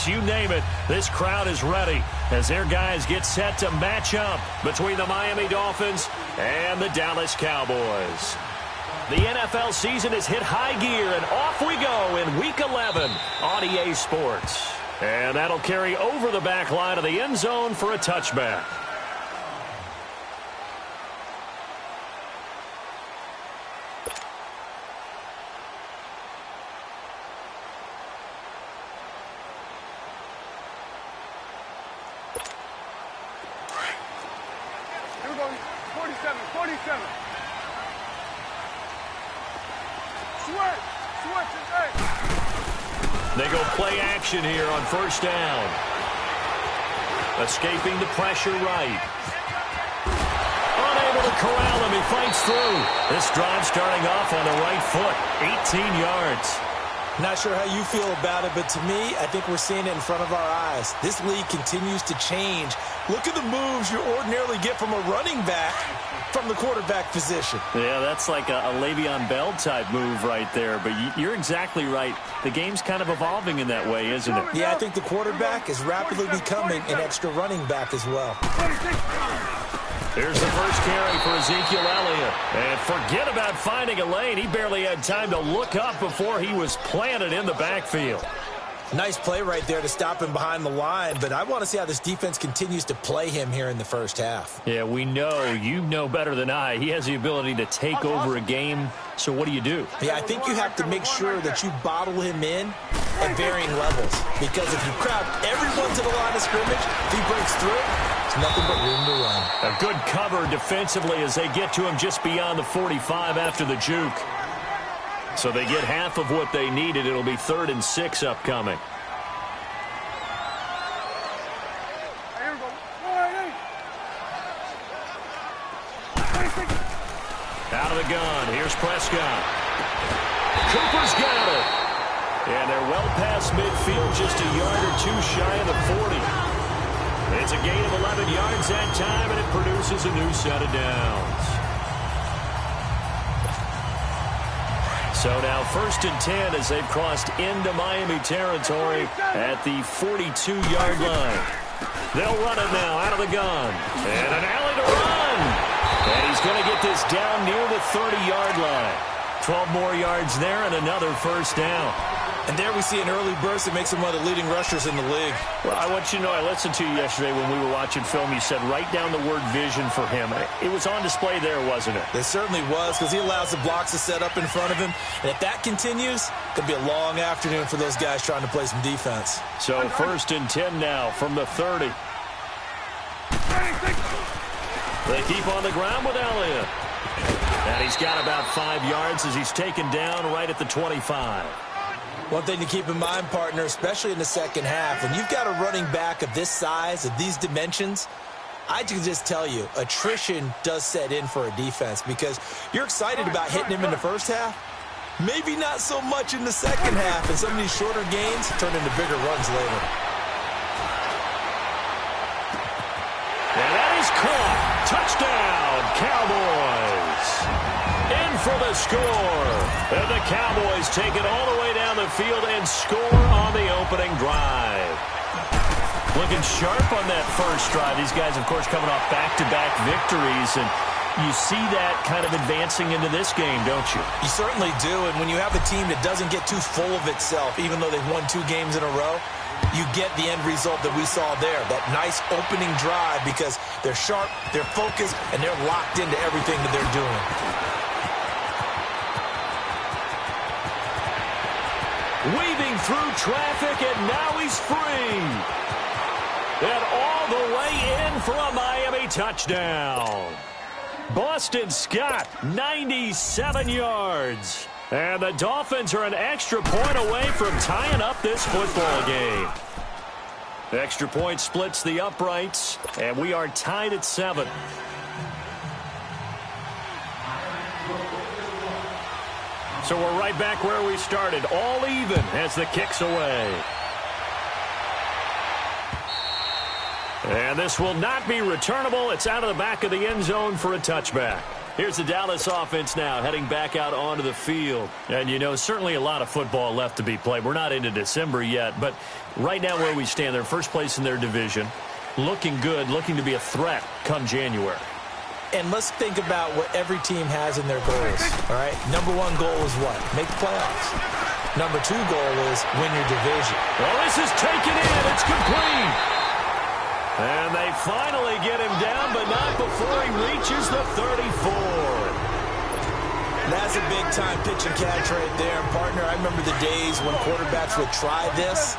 sports, you name it, this crowd is ready as their guys get set to match up between the Miami Dolphins and the Dallas Cowboys. The NFL season has hit high gear, and off we go in Week 11 on EA Sports. And that'll carry over the back line of the end zone for a touchback. Here we go, 47. They go play action here on first down. Escaping the pressure right. Unable to corral him. He fights through. This drive starting off on the right foot. 18 yards. Not sure how you feel about it, but to me, I think we're seeing it in front of our eyes. This league continues to change. Look at the moves you ordinarily get from a running back from the quarterback position. Yeah, that's like a Le'Veon Bell type move right there, but you're exactly right. The game's kind of evolving in that way, isn't it? Yeah, I think the quarterback is rapidly becoming an extra running back as well. Here's the first carry for Ezekiel Elliott. And forget about finding a lane. He barely had time to look up before he was planted in the backfield. Nice play right there to stop him behind the line, but I want to see how this defense continues to play him here in the first half. Yeah, we know. You know better than I. He has the ability to take over a game, so what do you do? Yeah, I think you have to make sure that you bottle him in at varying levels, because if you crowd everyone to the line of scrimmage, if he breaks through, it's nothing but room to run. A good cover defensively as they get to him just beyond the 45 after the juke. So they get half of what they needed. It'll be 3rd and 6 upcoming. Out of the gun. Here's Prescott. Cooper's got it. And they're well past midfield, just a yard or two shy of the 40. It's a gain of 11 yards that time, and it produces a new set of downs. So now 1st and 10 as they've crossed into Miami territory at the 42-yard line. They'll run it now out of the gun. And an alley to run. And he's going to get this down near the 30-yard line. 12 more yards there and another first down. And there we see an early burst that makes him one of the leading rushers in the league. Well, I want you to know, I listened to you yesterday when we were watching film. You said write down the word vision for him. It was on display there, wasn't it? It certainly was, because he allows the blocks to set up in front of him. And if that continues, it's going to be a long afternoon for those guys trying to play some defense. So 1st and 10 now from the 30. They keep on the ground with Elliott. And he's got about 5 yards as he's taken down right at the 25. One thing to keep in mind, partner, especially in the second half, when you've got a running back of this size, of these dimensions, I can just tell you, attrition does set in for a defense, because you're excited about hitting him in the first half, maybe not so much in the second half, and some of these shorter gains turn into bigger runs later. And that is caught. Touchdown, Cowboys. In for the score. And the Cowboys take it all the way down the field and score on the opening drive. Looking sharp on that first drive. These guys, of course, coming off back-to-back victories, and you see that kind of advancing into this game, don't you? You certainly do, and when you have a team that doesn't get too full of itself, even though they've won 2 games in a row, you get the end result that we saw there, that nice opening drive, because they're sharp, they're focused, and they're locked into everything that they're doing. Weaving through traffic, and now he's free. And all the way in for a Miami touchdown. Boston Scott, 97 yards. And the Dolphins are an extra point away from tying up this football game. The extra point splits the uprights, and we are tied at 7. So we're right back where we started, all even as the kick's away. And this will not be returnable. It's out of the back of the end zone for a touchback. Here's the Dallas offense now heading back out onto the field. And, you know, certainly a lot of football left to be played. We're not into December yet, but right now where we stand, they're first place in their division, looking good, looking to be a threat come January. And let's think about what every team has in their goals, all right? Number one goal is what? Make the playoffs. Number two goal is win your division. Well, this is taken in. It's complete. And they finally get him down, but not before he reaches the 34. That's a big-time pitch and catch right there, partner. I remember the days when quarterbacks would try this.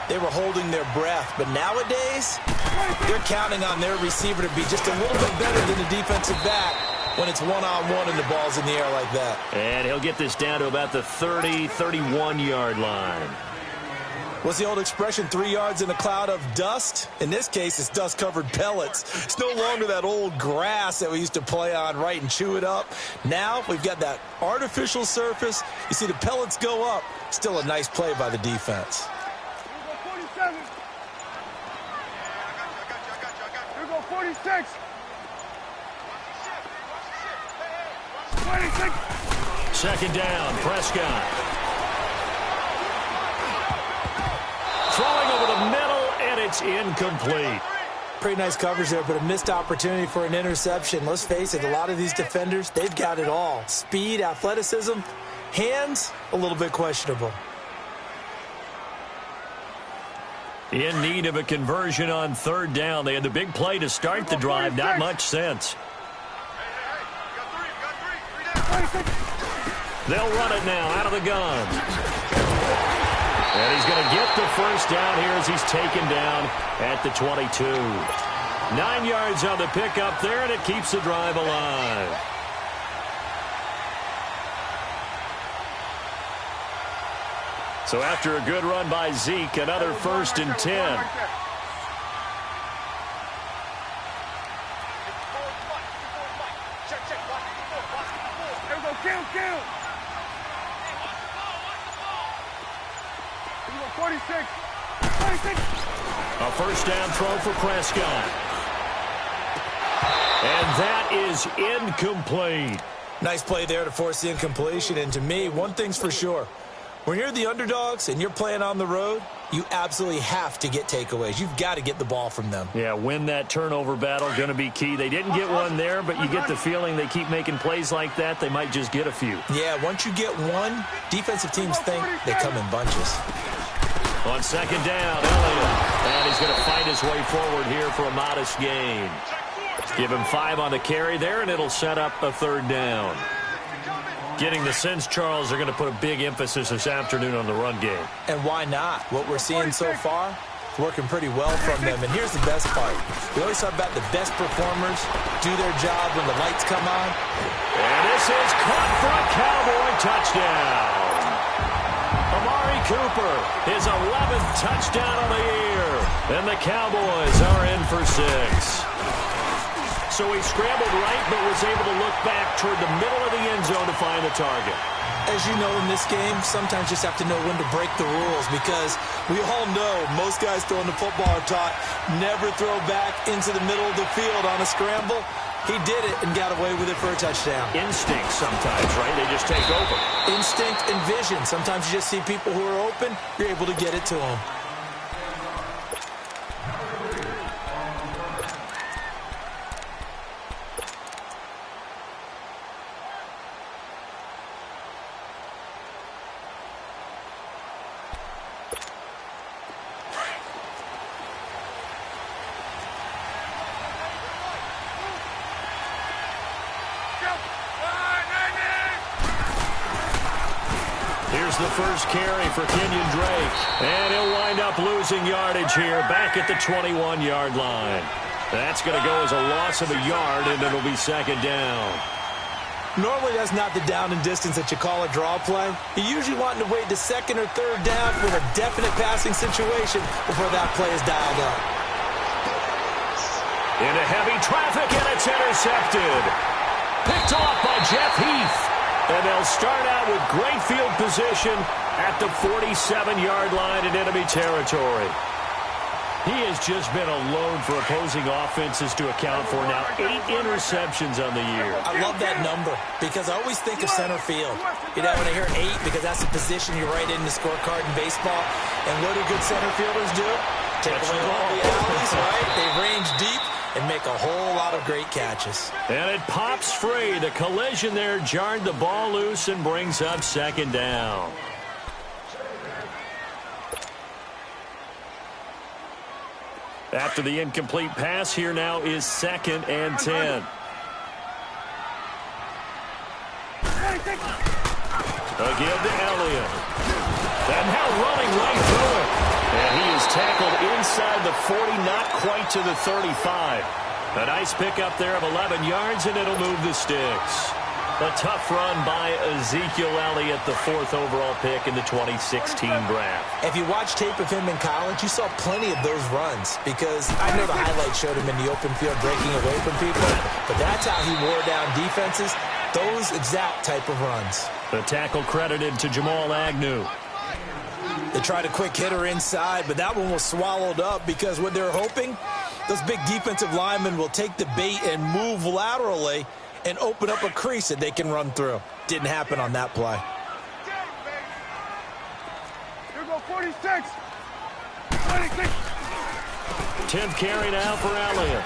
They were holding their breath. But nowadays, they're counting on their receiver to be just a little bit better than the defensive back when it's one-on-one and the ball's in the air like that. And he'll get this down to about the 30, 31-yard line. What's the old expression, 3 yards in a cloud of dust? In this case, it's dust-covered pellets. It's no longer that old grass that we used to play on, right, and chew it up. Now we've got that artificial surface. You see the pellets go up. Still a nice play by the defense. Here we go, 46. 26. Second down, Prescott. Throwing over the middle, and it's incomplete. Pretty nice coverage there, but a missed opportunity for an interception. Let's face it, a lot of these defenders, they've got it all. Speed, athleticism, hands, a little bit questionable. In need of a conversion on third down. They had the big play to start the drive. Not much sense. They'll run it now out of the gun. And he's going to get the first down here as he's taken down at the 22. 9 yards on the pickup there, and it keeps the drive alive. So after a good run by Zeke, another 1st and 10. Kill. 46. A first down throw for Prescott. And that is incomplete. Nice play there to force the incompletion. And to me, one thing's for sure. When you're the underdogs and you're playing on the road, you absolutely have to get takeaways. You've got to get the ball from them. Yeah, win that turnover battle, going to be key. They didn't get one there, but you get the feeling they keep making plays like that, they might just get a few. Yeah, once you get one, defensive teams think they come in bunches. On second down, Elliott. And he's going to fight his way forward here for a modest gain. Give him 5 on the carry there, and it'll set up a third down. Getting the sense, Charles, they're going to put a big emphasis this afternoon on the run game. And why not? What we're seeing so far, working pretty well from them. And here's the best part. We always talk about the best performers do their job when the lights come on. And this is caught for a Cowboy touchdown. Amari Cooper, his 11th touchdown of the year. And the Cowboys are in for 6. So he scrambled right, but was able to look back toward the middle of the end zone to find the target. As you know, in this game, sometimes you just have to know when to break the rules, because we all know most guys throwing the football are taught never throw back into the middle of the field on a scramble. He did it and got away with it for a touchdown. Instinct sometimes, right? They just take over. Instinct and vision. Sometimes you just see people who are open, you're able to get it to them. Here's the first carry for Kenyon Drake. And he'll wind up losing yardage here back at the 21-yard line. That's going to go as a loss of a yard, and it'll be second down. Normally, that's not the down and distance that you call a draw play. You usually want to wait to second or third down with a definite passing situation before that play is dialed up. Into heavy traffic, and it's intercepted. Picked off by Jeff Heath. And they'll start out with great field position at the 47-yard line in enemy territory. He has just been a load for opposing offenses to account for now. 8 interceptions on the year. I love that number because I always think of center field. You know, when I hear 8, because that's the position you write in the scorecard in baseball. And what do good center fielders do? Take away all the alleys, right? They range deep and make a whole lot of great catches. And it pops free. The collision there jarred the ball loose and brings up second down. After the incomplete pass, here now is 2nd and 10. Again to Elliott. And now running right through it. And he is tackled inside the 40, not quite to the 35. A nice pickup there of 11 yards, and it'll move the sticks. A tough run by Ezekiel Elliott, the 4th overall pick in the 2016 draft. If you watch tape of him in college, you saw plenty of those runs because I know the highlights showed him in the open field breaking away from people, but that's how he wore down defenses, those exact type of runs. The tackle credited to Jamal Agnew. They tried a quick hitter inside, but that one was swallowed up because what they're hoping, those big defensive linemen will take the bait and move laterally and open up a crease that they can run through. Didn't happen on that play. Here go 46. 26. 10th carry now for Elliott.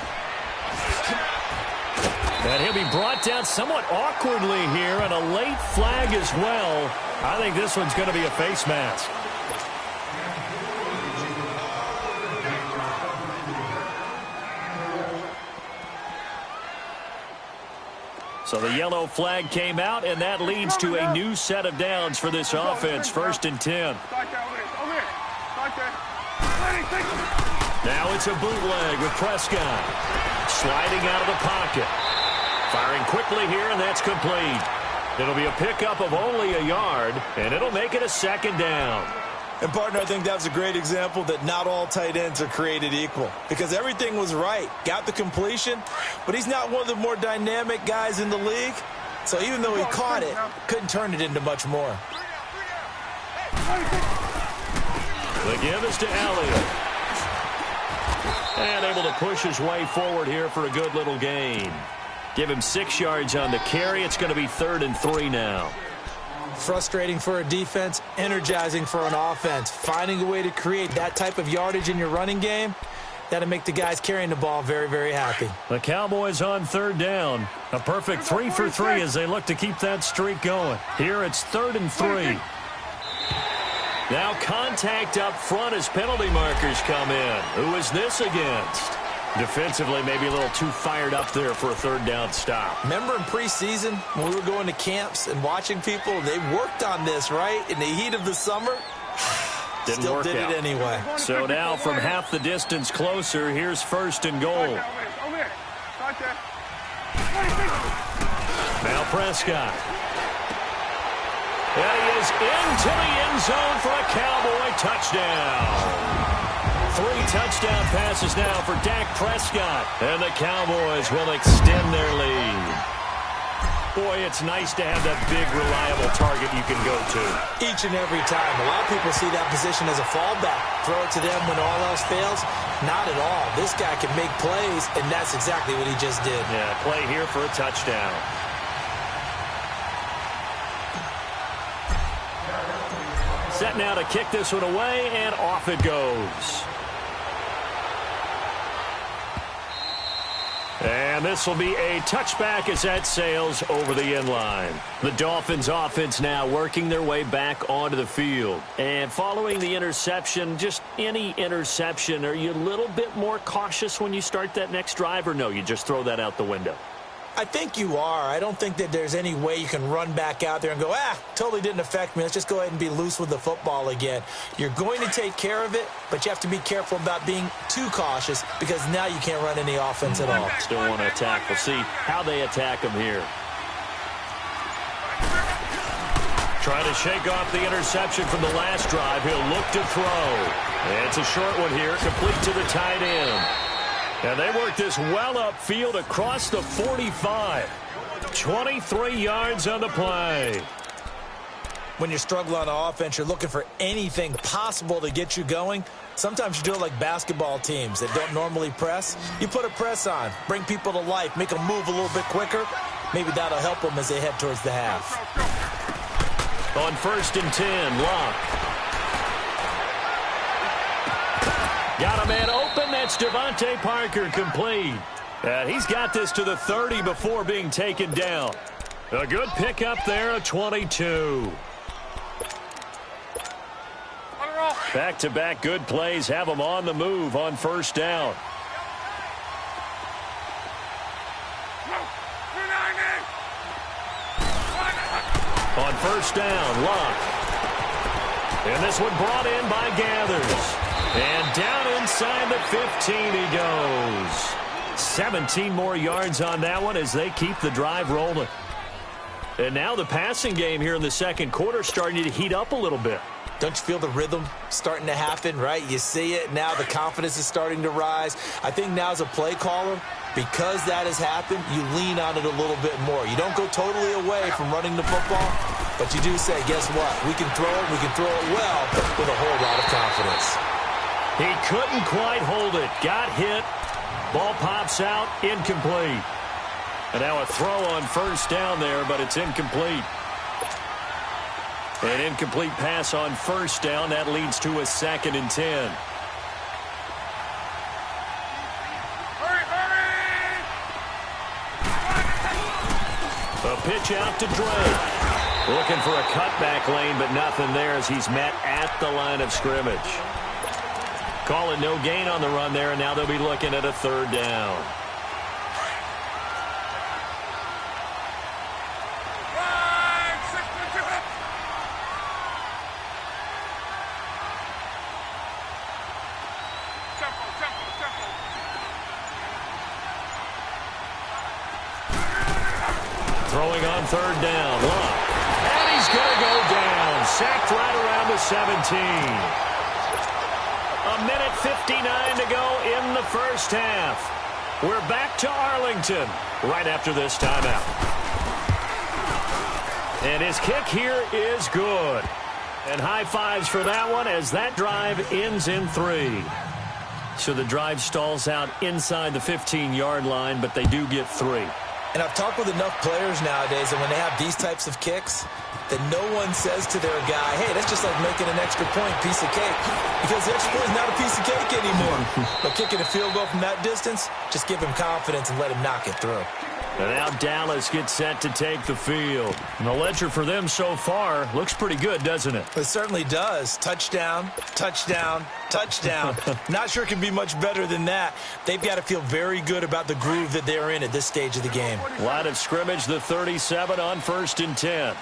And he'll be brought down somewhat awkwardly here, and a late flag as well. I think this one's going to be a face mask. So the yellow flag came out, and that leads to a new set of downs for this offense. 1st and 10. Now it's a bootleg with Prescott. Sliding out of the pocket. Firing quickly here, and that's complete. It'll be a pickup of only a yard, and it'll make it a 2nd down. And, partner, I think that was a great example that not all tight ends are created equal because everything was right. Got the completion, but he's not one of the more dynamic guys in the league. So even though he caught it, couldn't turn it into much more. The give is to Elliott. And able to push his way forward here for a good little gain. Give him 6 yards on the carry. It's going to be 3rd and 3 now. Frustrating for a defense, energizing for an offense. Finding a way to create that type of yardage in your running game, that'll make the guys carrying the ball very, very happy. The Cowboys on 3rd down. A perfect 3 for 3 as they look to keep that streak going. Here it's 3rd and 3. Now contact up front as penalty markers come in. Who is this against? Defensively, maybe a little too fired up there for a 3rd down stop. Remember in preseason when we were going to camps and watching people, they worked on this, right? In the heat of the summer, still did it anyway. So now from half the distance closer, here's 1st and goal. Now Prescott. And he is into the end zone for a Cowboy touchdown. 3 touchdown passes now for Dak Prescott. And the Cowboys will extend their lead. Boy, it's nice to have that big, reliable target you can go to. Each and every time. A lot of people see that position as a fallback. Throw it to them when all else fails. Not at all. This guy can make plays, and that's exactly what he just did. Yeah, play here for a touchdown. Set now to kick this one away, and off it goes. And this will be a touchback as that sails over the end line. The Dolphins offense now working their way back onto the field. And following the interception, just any interception, are you a little bit more cautious when you start that next drive, or no, you just throw that out the window? I think you are. I don't think that there's any way you can run back out there and go, totally didn't affect me. Let's just go ahead and be loose with the football again. You're going to take care of it, but you have to be careful about being too cautious because now you can't run any offense at all. Still want to attack. We'll see how they attack him here. Trying to shake off the interception from the last drive. He'll look to throw. It's a short one here, complete to the tight end. And they work this well upfield across the 45. 23 yards on the play. when you're struggling on offense, you're looking for anything possible to get you going. Sometimes you do it like basketball teams that don't normally press. You put a press on, bring people to life, make them move a little bit quicker. Maybe that'll help them as they head towards the half. On 1st and 10, Locke. Got a man open. That's Devontae Parker, complete. He's got this to the 30 before being taken down. A good pickup there, a 22. Back-to-back good plays have them on the move on 1st down. On 1st down, Locke. And this one brought in by Gathers. And down inside the 15 he goes. 17 more yards on that one as they keep the drive rolling. And now the passing game here in the second quarter starting to heat up a little bit. Don't you feel the rhythm starting to happen, right? You see it now. The confidence is starting to rise. I think now as a play caller, because that has happened, you lean on it a little bit more. You don't go totally away from running the football, but you do say, guess what? We can throw it. We can throw it well with a whole lot of confidence. He couldn't quite hold it. Got hit. Ball pops out. Incomplete. And now a throw on 1st down there, but it's incomplete. An incomplete pass on 1st down. That leads to a 2nd and 10. A pitch out to Drake. Looking for a cutback lane, but nothing there as he's met at the line of scrimmage. Calling no gain on the run there, and now they'll be looking at a 3rd down. Throwing on 3rd down, Locke. And he's going to go down. Sacked right around the 17. A minute 59 to go in the first half. We're back to Arlington right after this timeout. And his kick here is good. And high fives for that one as that drive ends in 3. So the drive stalls out inside the 15-yard line, but they do get 3. And I've talked with enough players nowadays that when they have these types of kicks, that no one says to their guy, hey, that's just like making an extra point, piece of cake. Because the extra point is not a piece of cake anymore. But kicking a field goal from that distance, just give him confidence and let him knock it through. And now Dallas gets set to take the field. And the ledger for them so far looks pretty good, doesn't it? It certainly does. Touchdown, touchdown, touchdown. Not sure it can be much better than that. They've got to feel very good about the groove that they're in at this stage of the game. Line of scrimmage, the 37 on 1st and 10.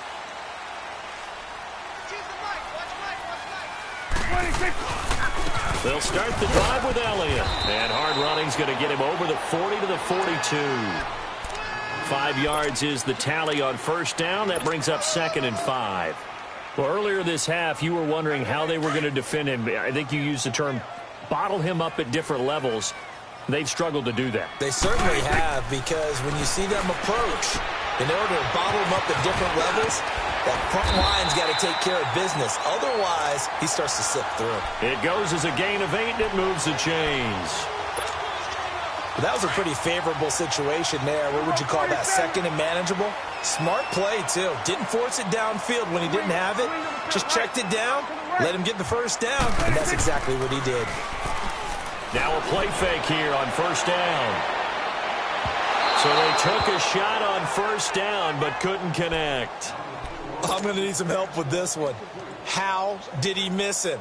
They'll start the drive with Elliott. And hard running's going to get him over the 40 to the 42. 5 yards is the tally on 1st down. That brings up 2nd and 5. Well, earlier this half, you were wondering how they were going to defend him. I think you used the term bottle him up at different levels. They've struggled to do that. They certainly have, because when you see them approach, in order to bottle him up at different levels, that front line's got to take care of business. Otherwise, he starts to slip through. It goes as a gain of 8, and it moves the chains. That was a pretty favorable situation there. What would you call that? 2nd and manageable? Smart play, too. Didn't force it downfield when he didn't have it. Just checked it down, let him get the 1st down, and that's exactly what he did. Now a play fake here on 1st down. So they took a shot on 1st down, but couldn't connect. I'm going to need some help with this one. How did he miss him?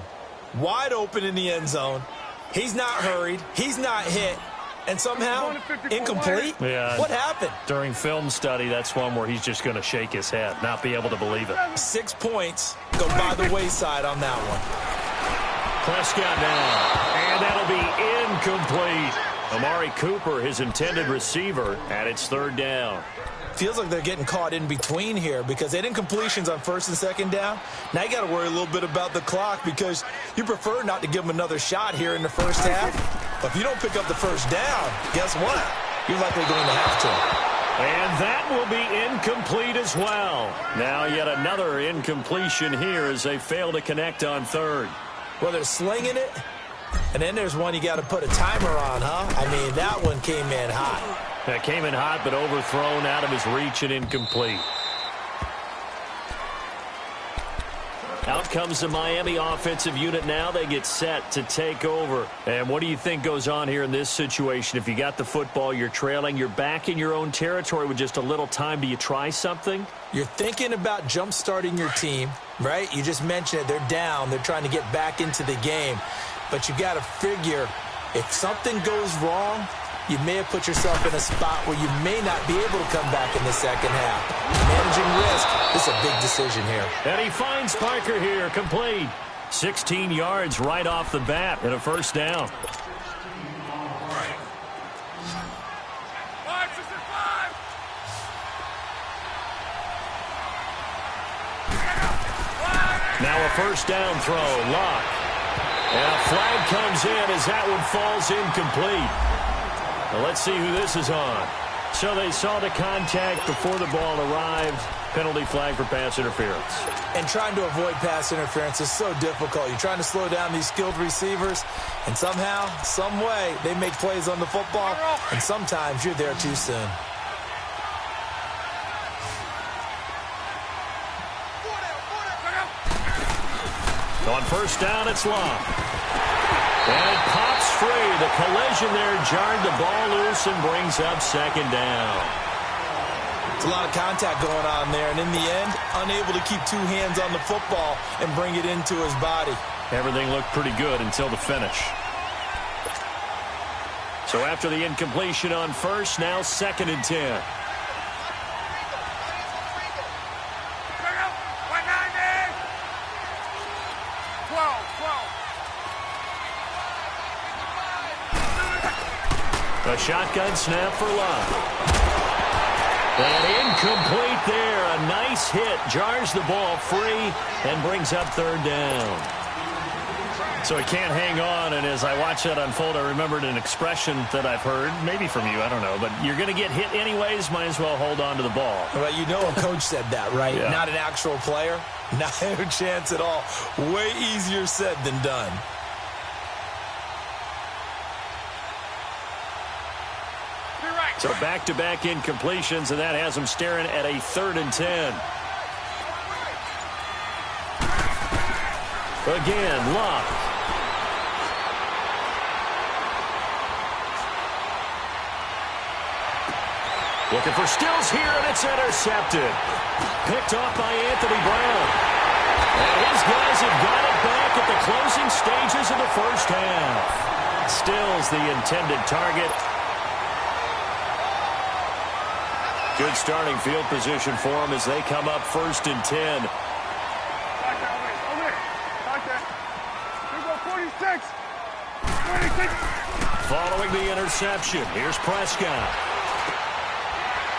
Wide open in the end zone. He's not hurried. He's not hit. And somehow, incomplete? Yeah. What happened? During film study, that's one where he's just going to shake his head, not be able to believe it. 6 points go by the wayside on that one. Prescott now. And that'll be incomplete. Amari Cooper, his intended receiver, at its 3rd down. Feels like they're getting caught in between here because they had incompletions on 1st and 2nd down. Now you got to worry a little bit about the clock because you prefer not to give them another shot here in the first half. But if you don't pick up the 1st down, guess what? You're likely going to have to. And that will be incomplete as well. Now yet another incompletion here as they fail to connect on third. Well, they're slinging it, and then there's one you got to put a timer on, huh? I mean, that one came in hot. That came in hot, but overthrown out of his reach and incomplete. Out comes the Miami offensive unit now. They get set to take over. And what do you think goes on here in this situation? If you got the football, you're trailing, you're back in your own territory with just a little time. Do you try something? You're thinking about jump-starting your team, right? You just mentioned it. They're down. They're trying to get back into the game. But you got to figure if something goes wrong, you may have put yourself in a spot where you may not be able to come back in the second half. Managing risk, this is a big decision here. And he finds Parker here, complete. 16 yards right off the bat and a first down. Now a first down throw, Locke. And a flag comes in as that one falls incomplete. Well, let's see who this is on. So they saw the contact before the ball arrived. Penalty flag for pass interference. And trying to avoid pass interference is so difficult. You're trying to slow down these skilled receivers, and somehow, some way, they make plays on the football, and sometimes you're there too soon. On first down, it's Locke. And it pops free. The collision there jarred the ball loose and brings up second down. It's a lot of contact going on there, and in the end, unable to keep two hands on the football and bring it into his body. Everything looked pretty good until the finish. So after the incompletion on first, now 2nd and 10. A shotgun snap for Locke. And incomplete there. A nice hit. Jars the ball free and brings up 3rd down. So he can't hang on, and as I watch that unfold, I remembered an expression that I've heard, maybe from you, I don't know, but you're going to get hit anyways, might as well hold on to the ball. Well, you know a coach said that, right? Yeah. Not an actual player. Not a chance at all. Way easier said than done. So back-to-back incompletions, and that has him staring at a 3rd and 10. Again, Locke. Looking for Stills here, and it's intercepted. Picked off by Anthony Brown. And his guys have got it back at the closing stages of the first half. Stills the intended target. Good starting field position for them as they come up 1st and 10. Following the interception, here's Prescott.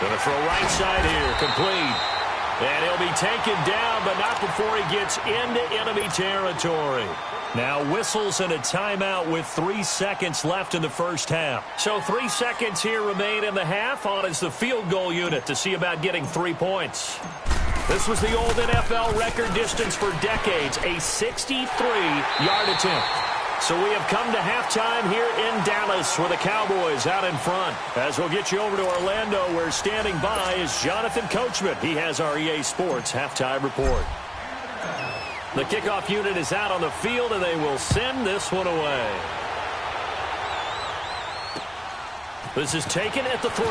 Going to throw right side here, complete. And he'll be taken down, but not before he gets into enemy territory. Now whistles and a timeout with 3 seconds left in the first half. So 3 seconds here remain in the half. On is the field goal unit to see about getting 3 points. This was the old NFL record distance for decades, a 63-yard attempt. So we have come to halftime here in Dallas with the Cowboys out in front. As we'll get you over to Orlando, where standing by is Jonathan Coachman. He has our EA Sports halftime report. The kickoff unit is out on the field, and they will send this one away. This is taken at the 3.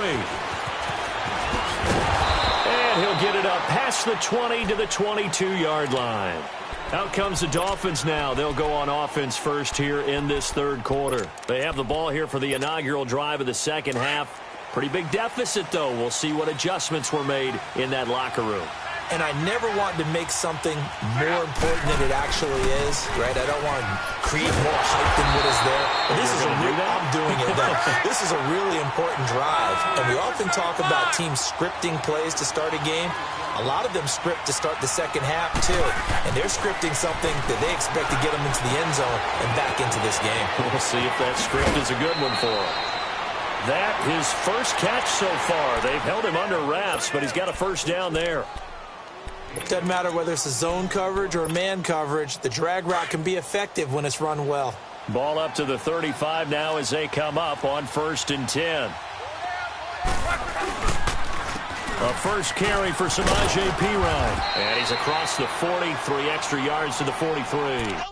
And he'll get it up past the 20 to the 22-yard line. Out comes the Dolphins now. They'll go on offense first here in this 3rd quarter. They have the ball here for the inaugural drive of the second half. Pretty big deficit, though. We'll see what adjustments were made in that locker room. And I never want to make something more important than it actually is, right? I don't want to create more hype than what is there. But this is I'm doing it, though. This is a really important drive. And we often talk about teams scripting plays to start a game. A lot of them script to start the second half, too. And they're scripting something that they expect to get them into the end zone and back into this game. We'll see if that script is a good one for them. That his first catch so far. They've held him under wraps, but he's got a first down there. It doesn't matter whether it's a zone coverage or man coverage. The drag route can be effective when it's run well. Ball up to the 35 now as they come up on 1st and 10. A first carry for Samaje Perine. And he's across the 40, 3 extra yards to the 43.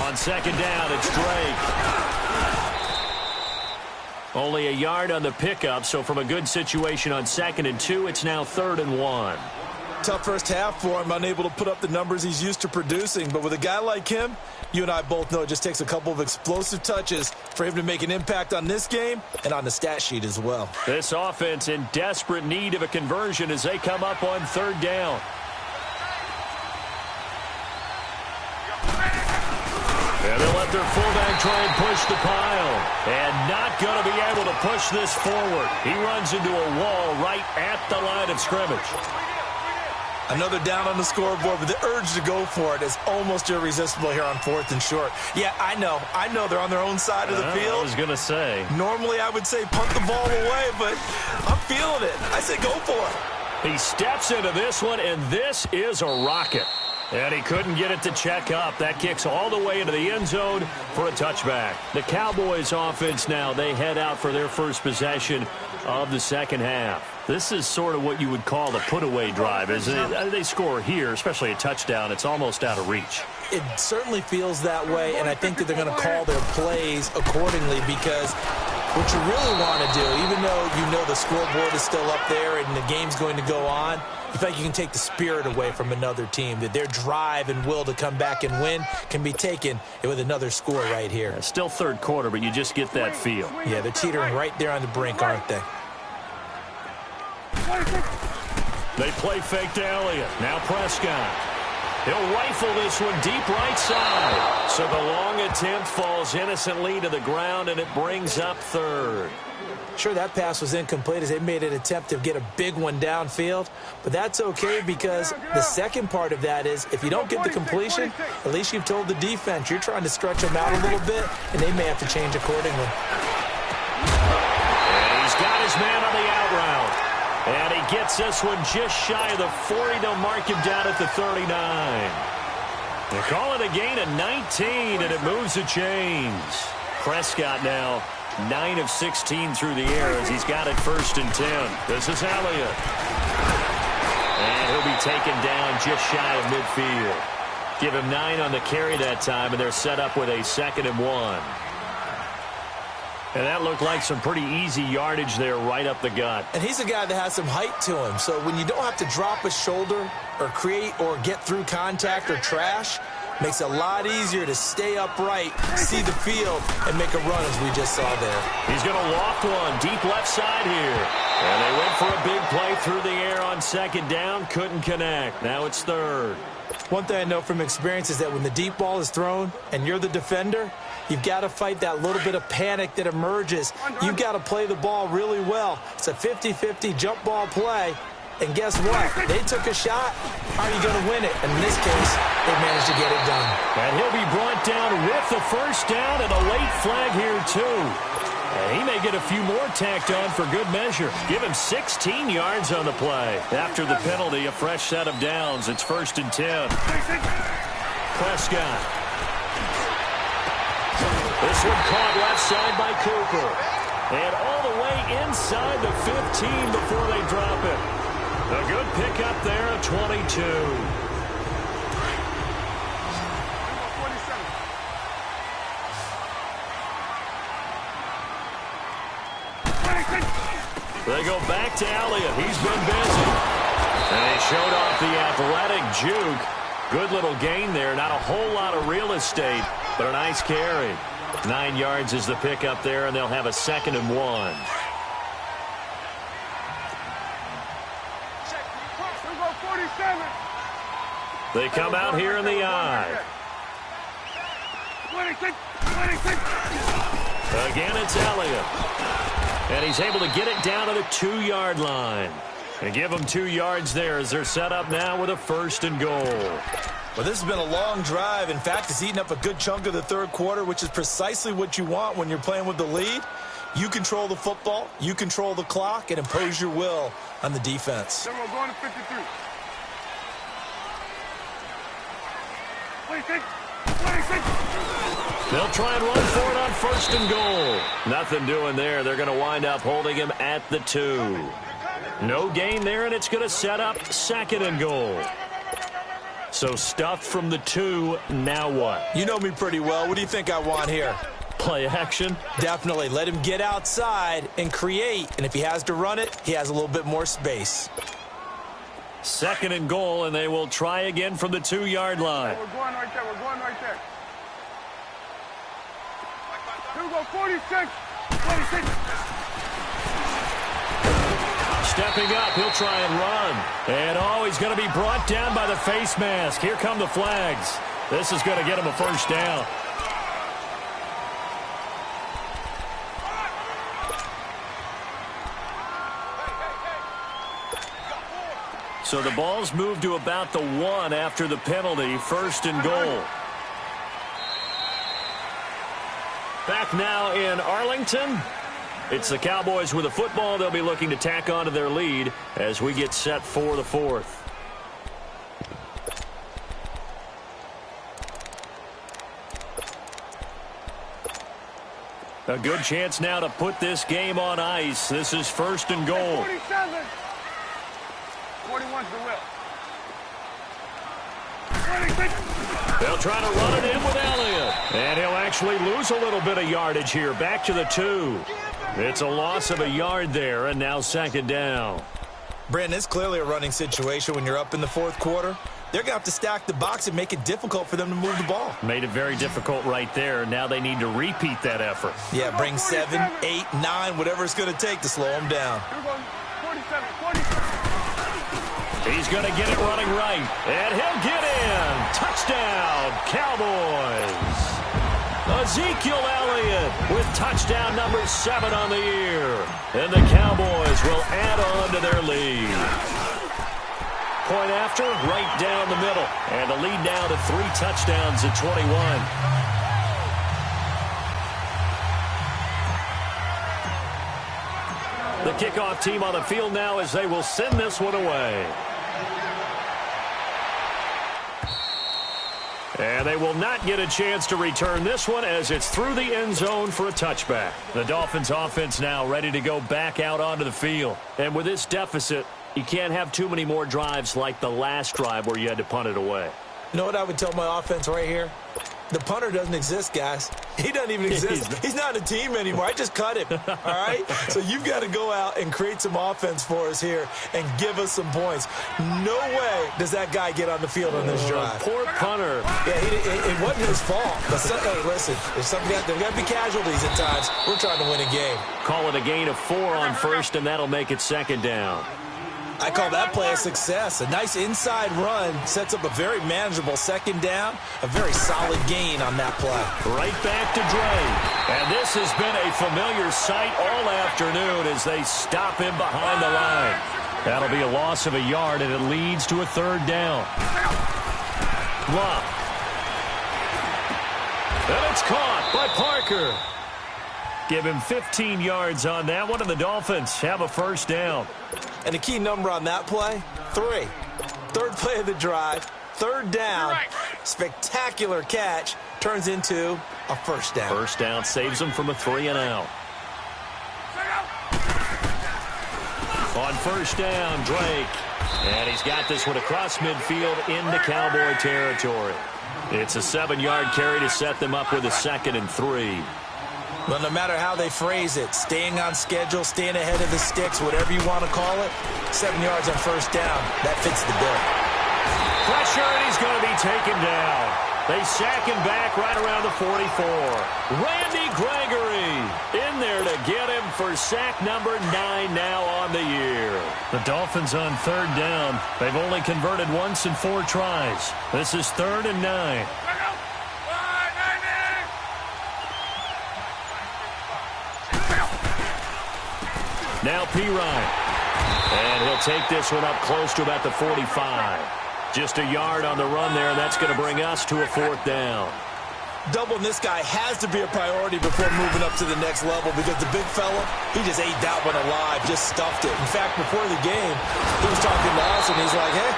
On 2nd down, it's Drake. Only a yard on the pickup, so from a good situation on 2nd and 2, it's now 3rd and 1. Tough first half for him, unable to put up the numbers he's used to producing. But with a guy like him, you and I both know it just takes a couple of explosive touches for him to make an impact on this game and on the stat sheet as well. This offense in desperate need of a conversion as they come up on 3rd down. And they'll let their fullback try and push the pile. And not going to be able to push this forward. He runs into a wall right at the line of scrimmage. Another down on the scoreboard, but the urge to go for it is almost irresistible here on 4th and short. Yeah, I know they're on their own side of the field. I was going to say. Normally I would say punt the ball away, but I'm feeling it. I say go for it. He steps into this one, and this is a rocket. And he couldn't get it to check up. That kicks all the way into the end zone for a touchback. The Cowboys offense now, they head out for their first possession of the 2nd half. This is sort of what you would call the put-away drive. As they score here, especially a touchdown, it's almost out of reach. It certainly feels that way, and I think that they're going to call their plays accordingly because what you really want to do, even though you know the scoreboard is still up there and the game's going to go on, you feel like you can take the spirit away from another team, that their drive and will to come back and win can be taken with another score right here. Yeah, still 3rd quarter, but you just get that feel. Yeah, they're teetering right there on the brink, aren't they? They play fake to Elliott. Now Prescott. He'll rifle this one deep right side. So the long attempt falls innocently to the ground, and it brings up 3rd. Sure, that pass was incomplete as they made an attempt to get a big one downfield, but that's okay because the second part of that is if you don't get the completion, at least you've told the defense you're trying to stretch them out a little bit, and they may have to change accordingly. And he's got his man on the out route. And he gets this one just shy of the 40. They'll mark him down at the 39. They call it a gain of 19, and it moves the chains. Prescott now 9 of 16 through the air as he's got it 1st and 10. This is Elliott. And he'll be taken down just shy of midfield. Give him 9 on the carry that time, and they're set up with a 2nd and 1. And that looked like some pretty easy yardage there right up the gut. And he's a guy that has some height to him. So when you don't have to drop a shoulder or create or get through contact or trash, Makes it a lot easier to stay upright, see the field, and make a run as we just saw there. He's going to loft one deep left side here. And they went for a big play through the air on second down. Couldn't connect. Now it's third. One thing I know from experience is that when the deep ball is thrown and you're the defender, you've got to fight that little bit of panic that emerges. You've got to play the ball really well. It's a 50-50 jump ball play. And guess what? They took a shot. How are you going to win it? And in this case, they managed to get it done. And he'll be brought down with the first down and a late flag here, too. And he may get a few more tacked on for good measure. Give him 16 yards on the play. After the penalty, a fresh set of downs. It's 1st and 10. Prescott. This one caught left side by Cooper. And all the way inside the 15 before they drop it. A good pickup there at 22. They go back to Elliott. He's been busy. And he showed off the athletic juke. Good little gain there. Not a whole lot of real estate, but a nice carry. 9 yards is the pickup there, and they'll have a 2nd and 1. They come out here in the I. Again, it's Elliott. And he's able to get it down to the 2-yard line. And give them 2 yards there as they're set up now with a 1st and goal. Well, this has been a long drive. In fact, it's eaten up a good chunk of the third quarter, which is precisely what you want when you're playing with the lead. You control the football, you control the clock, and impose your will on the defense. Then we're going to 53. 26. They'll try and run for it on 1st and goal. Nothing doing there. They're going to wind up holding him at the 2. No gain there, and it's going to set up 2nd and goal. So stuffed from the 2, now what? You know me pretty well. What do you think I want here? Play action? Definitely. Let him get outside and create. And if he has to run it, he has a little bit more space. 2nd and goal, and they will try again from the 2-yard line. We're going right there. We're going right there. Here we go, 46. 26. Stepping up, he'll try and run. And, he's going to be brought down by the face mask. Here come the flags. This is going to get him a 1st down. So the ball's moved to about the 1 after the penalty. 1st and goal. Back now in Arlington. It's the Cowboys with the football. They'll be looking to tack on to their lead as we get set for the 4th. A good chance now to put this game on ice. This is 1st and goal. 47. 41's the whip. 26. They'll try to run it in with Elliott. And he'll actually lose a little bit of yardage here. Back to the 2. It's a loss of a yard there, and now 2nd down. Brandon, it's clearly a running situation when you're up in the 4th quarter. They're going to have to stack the box and make it difficult for them to move the ball. Made it very difficult right there. Now they need to repeat that effort. Yeah, bring 7, 8, 9, whatever it's going to take to slow them down. Here we go, 47, 47. He's going to get it running right, and he'll get in. Touchdown, Cowboys. Ezekiel Elliott with touchdown number 7 on the year. And the Cowboys will add on to their lead. Point after, right down the middle. And the lead now to 3 touchdowns at 21. The kickoff team on the field now as they will send this one away. And they will not get a chance to return this one as it's through the end zone for a touchback. The Dolphins offense now ready to go back out onto the field. And with this deficit, you can't have too many more drives like the last drive where you had to punt it away. You know what I would tell my offense right here? The punter doesn't exist, guys. He doesn't even exist. He's not a team anymore. I just cut him, all right? So you've got to go out and create some offense for us here and give us some points. No way does that guy get on the field on this drive. Poor punter. Yeah, it wasn't his fault. But hey, listen, there's got to be casualties at times. We're trying to win a game. Call it a gain of 4 on first, and that'll make it second down. I call that play a success. A nice inside run sets up a very manageable second down. A very solid gain on that play. Right back to Drake. And this has been a familiar sight all afternoon as they stop him behind the line. That'll be a loss of a yard, and it leads to a third down. Love. And it's caught by Parker. Give him 15 yards on that one, and the Dolphins have a first down. And the key number on that play, 3. Third play of the drive, third down, spectacular catch, turns into a first down. First down saves them from a 3-and-out. On first down, Drake. And he's got this one across midfield into Cowboy territory. It's a 7-yard carry to set them up with a 2nd and 3. Well, no matter how they phrase it, staying on schedule, staying ahead of the sticks, whatever you want to call it, 7 yards on first down, that fits the bill. Pressure, and he's going to be taken down. They sack him back right around the 44. Randy Gregory in there to get him for sack number 9 now on the year. The Dolphins on third down. They've only converted once in 4 tries. This is 3rd and 9. Now Pirine. And he'll take this one up close to about the 45. Just a yard on the run there, and that's going to bring us to a 4th down. Doubling this guy has to be a priority before moving up to the next level because the big fella, he just ate that one alive, just stuffed it. In fact, before the game, he was talking to us, and he's like, hey,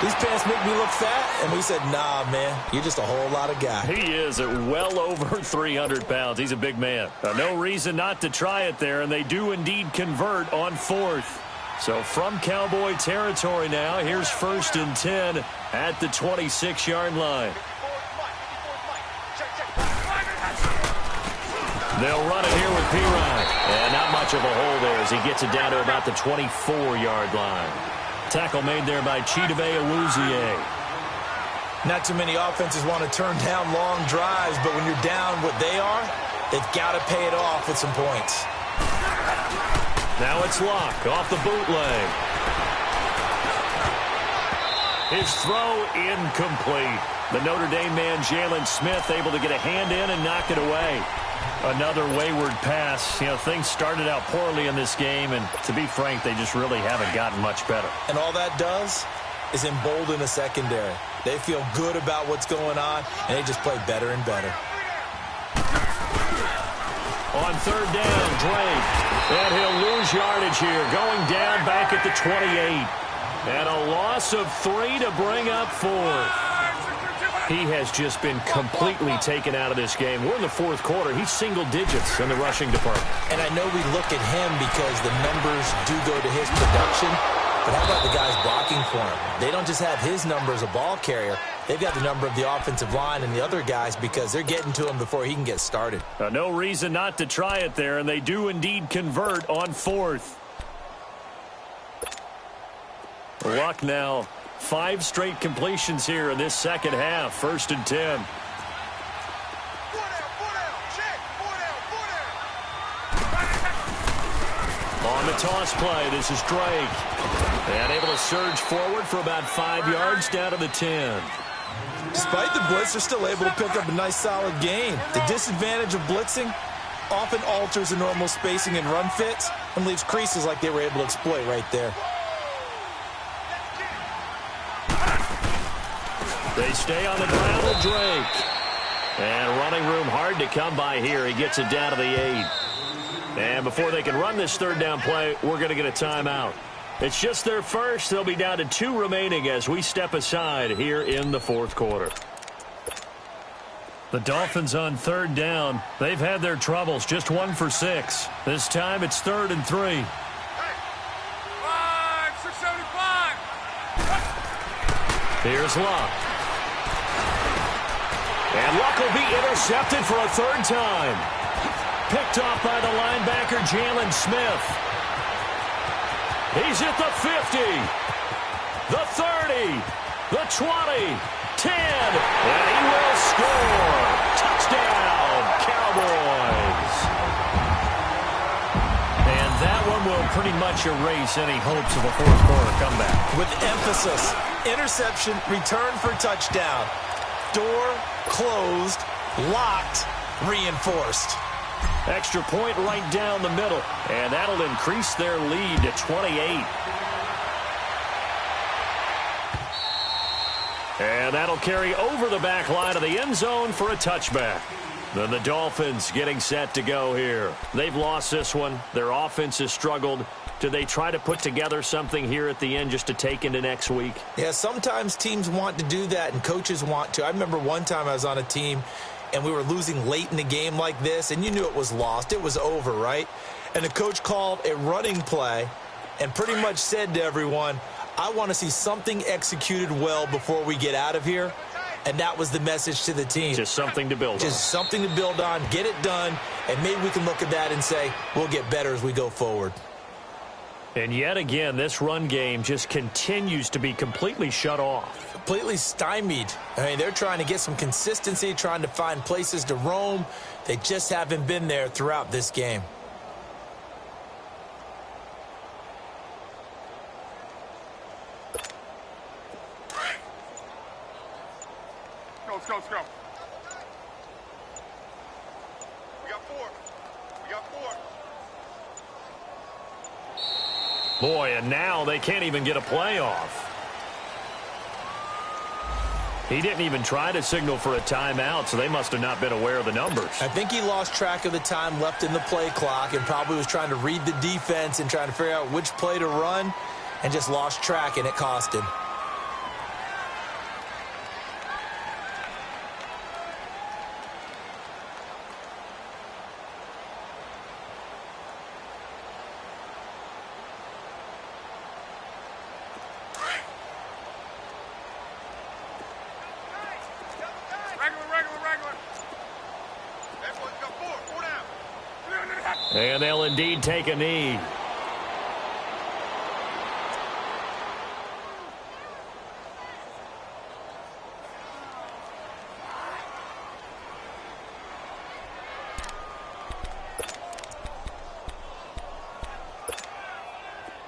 these pants make me look fat. And we said, nah, man, you're just a whole lot of guy. He is at well over 300 pounds. He's a big man. No reason not to try it there, and they do indeed convert on 4th. So from Cowboy territory now, here's 1st and 10 at the 26-yard line. They'll run it here with Pirine. And not much of a hole there as he gets it down to about the 24-yard line. Tackle made there by Chidobe Awuzie. Not too many offenses want to turn down long drives, but when you're down what they are, they've got to pay it off with some points. Now it's Locke off the bootleg. His throw incomplete. The Notre Dame man, Jalen Smith, able to get a hand in and knock it away. Another wayward pass. You know, things started out poorly in this game, and to be frank, they just really haven't gotten much better. And all that does is embolden a secondary. They feel good about what's going on, and they just play better and better. On third down, Drake. And he'll lose yardage here, going down back at the 28. And a loss of 3 to bring up 4th. He has just been completely taken out of this game. We're in the 4th quarter. He's single digits in the rushing department. And I know we look at him because the numbers do go to his production. But how about the guys blocking for him? They don't just have his number as a ball carrier. They've got the number of the offensive line and the other guys because they're getting to him before he can get started. No reason not to try it there, and they do indeed convert on 4th. Luck now. 5 straight completions here in this second half. 1st and 10. On the toss play, this is Drake. And able to surge forward for about 5 yards down to the 10. Despite the blitz, they're still able to pick up a nice solid gain. The disadvantage of blitzing often alters the normal spacing and run fits and leaves creases like they were able to exploit right there. They stay on the ground with Drake. And running room hard to come by here. He gets it down to the 8. And before they can run this third down play, we're going to get a timeout. It's just their first. They'll be down to 2 remaining as we step aside here in the 4th quarter. The Dolphins on third down. They've had their troubles. Just 1 for 6. This time it's 3rd and 3. 675. Here's Locke. And Luck will be intercepted for a third time. Picked off by the linebacker, Jalen Smith. He's at the 50, the 30, the 20, 10, and he will score. Touchdown, Cowboys. And that one will pretty much erase any hopes of a fourth quarter comeback. With emphasis, interception, return for touchdown. Door closed, locked, reinforced. Extra point right down the middle, and that'll increase their lead to 28. And that'll carry over the back line of the end zone for a touchback. Then the Dolphins getting set to go here. They've lost this one. Their offense has struggled. Do they try to put together something here at the end just to take into next week? Yeah, sometimes teams want to do that, and coaches want to. I remember one time I was on a team, and we were losing late in the game like this, and you knew it was lost. It was over, right? And the coach called a running play and pretty much said to everyone, I want to see something executed well before we get out of here. And that was the message to the team. Just something to build on. Just something to build on, get it done, and maybe we can look at that and say, we'll get better as we go forward. And yet again, this run game just continues to be completely shut off. Completely stymied. I mean, they're trying to get some consistency, trying to find places to roam. They just haven't been there throughout this game. Let's go. We got four. Boy, and now they can't even get a play off. He didn't even try to signal for a timeout, so they must have not been aware of the numbers. I think he lost track of the time left in the play clock and probably was trying to read the defense and trying to figure out which play to run and just lost track, and it cost him. And they'll indeed take a knee.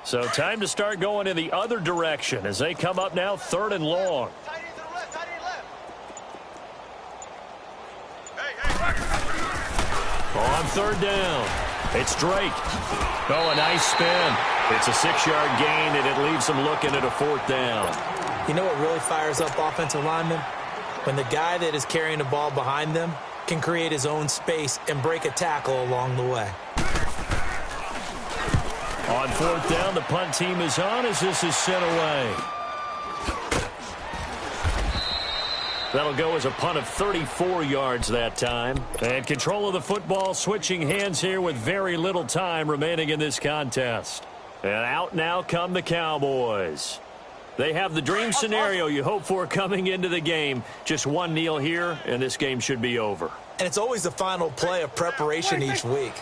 So time to start going in the other direction as they come up now 3rd and long. On 3rd down, it's Drake. Oh, a nice spin. It's a 6-yard gain, and it leaves them looking at a 4th down. You know what really fires up offensive linemen? When the guy that is carrying the ball behind them can create his own space and break a tackle along the way. On 4th down, the punt team is on as this is sent away. That'll go as a punt of 34 yards that time. And control of the football switching hands here with very little time remaining in this contest. And out now come the Cowboys. They have the dream scenario you hope for coming into the game. Just one kneel here, and this game should be over. And it's always the final play of preparation each week.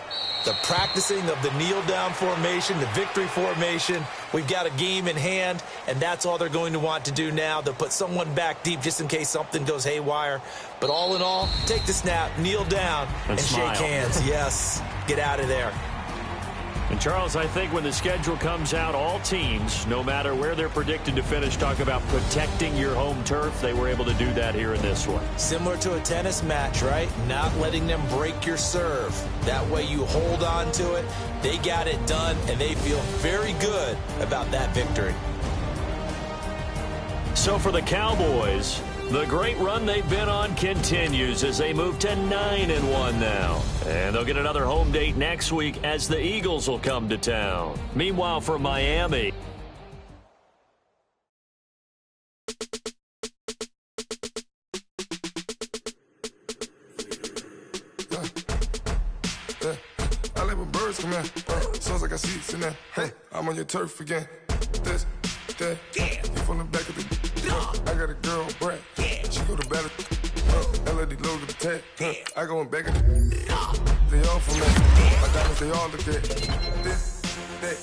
The practicing of the kneel-down formation, the victory formation. We've got a game in hand, and that's all they're going to want to do now. They'll put someone back deep just in case something goes haywire. But all in all, take the snap, kneel down, and shake hands. Yes, get out of there. And, Charles, I think when the schedule comes out, all teams, no matter where they're predicted to finish, talk about protecting your home turf. They were able to do that here in this one. Similar to a tennis match, right? Not letting them break your serve. That way you hold on to it. They got it done, and they feel very good about that victory. So for the Cowboys, the great run they've been on continues as they move to 9-1 now. And they'll get another home date next week as the Eagles will come to town. Meanwhile, for Miami, I let my birds come in. Sounds like I see seats in there. Hey, I'm on your turf again. This, that, you from the back of the. I got a girl, Brad. She go to battle. let these loads attack. I go in back of the they all from that. My diamonds, they all look at this, that.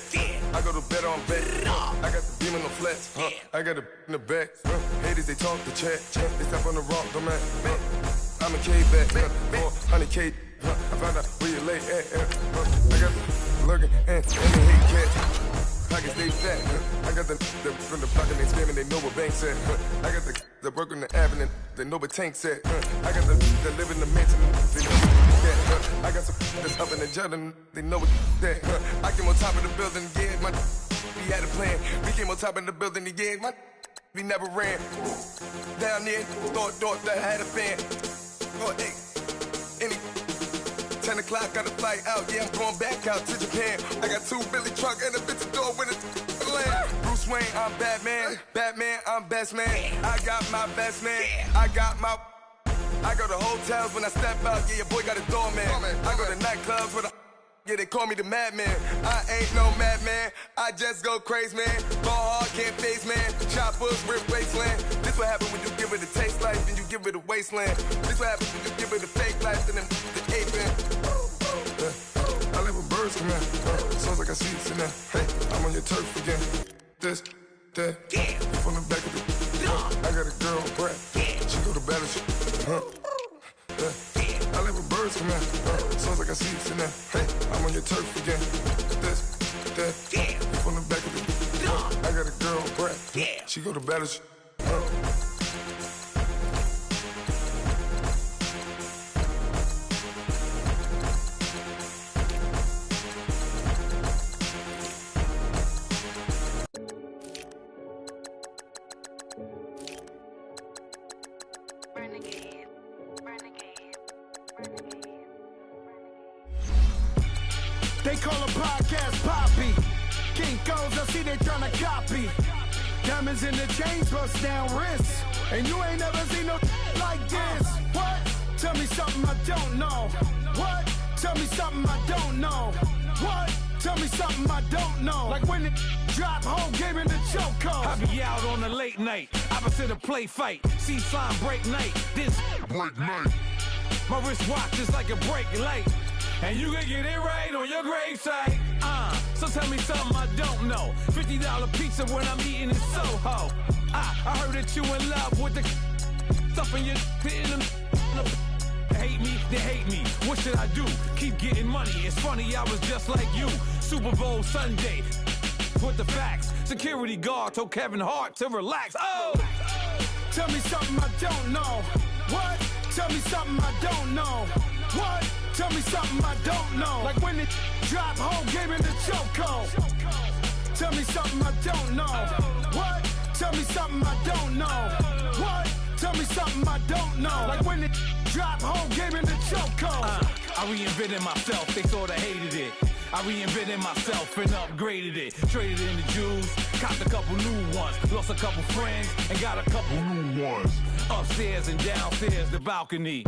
I go to bed on bed. I got the beam on the flats. I got it in the back. Haters, they talk the chat. They step on the rock, don't matter. I'm a K-back. 400K. I found out where you lay at. I got the lurking and they hate cat. Pockets they fat. I got the from the block and they screaming, they know what banks at. I got the work on the avenue, they know what tanks at. I got the live in the mansion, they know what that. I got some that's up in the jungle, they know what that. I came on top of the building, yeah, my we had a plan. We came on top of the building, yeah, my we never ran. Down there, thought that I had a fan. Oh, hey, any 10 o'clock, got a flight out, yeah, I'm going back out to Japan. I got 2 Billy truck and a bitch door with a land. Bruce Wayne, I'm Batman. Batman, I'm best man. I got my best man. I go to hotels when I step out, yeah, your boy got a doorman. I go to nightclubs with a yeah, they call me the madman. I ain't no madman, I just go crazy, man. Ball hard, can't face, man. Choppers, rip wasteland. This what happen when you give it a taste life, then you give it a wasteland. This what happens when you give it a fake life, then the ape man. I live with birds come in. Sounds like I see it in there. Hey, I'm on your turf again. This, that, from the back of the I got a girl, Brad. She go to battle shit. I live with birds come in. Sounds like I see it in there. Hey, I'm on your turf again. This, that, from the back of the I got a girl, Brad. She go to battle shit. They call a podcast Poppy. Kinkos, I see they tryna copy. Diamonds in the chains, bust down wrists. And you ain't never seen no like this. What? Tell me something I don't know. What? Tell me something I don't know. What? Tell me something I don't know. Like when it drop, whole game in the chokehold. I be out on a late night, opposite a play fight. See sign break night, this break night. My wristwatch is like a brake light. And you can get it right on your gravesite. So tell me something I don't know. $50 pizza when I'm eating in Soho. I heard that you in love with the stuff in your hitting them. Hate me, they hate me. What should I do? Keep getting money. It's funny, I was just like you. Super Bowl Sunday. With the facts. Security guard told Kevin Hart to relax. Oh! Tell me something I don't know. What? Tell me something I don't know. What? Tell me something I don't know. Like when it drop, whole game in the chokehold. Tell me something I don't know. What? Tell me something I don't know. What? Tell me something I don't know. Like when it drop, whole game in the chokehold. I reinvented myself, they sorta hated it. I reinvented myself and upgraded it. Traded in the Jews, copped a couple new ones. Lost a couple friends and got a couple new ones. Upstairs and downstairs, the balcony.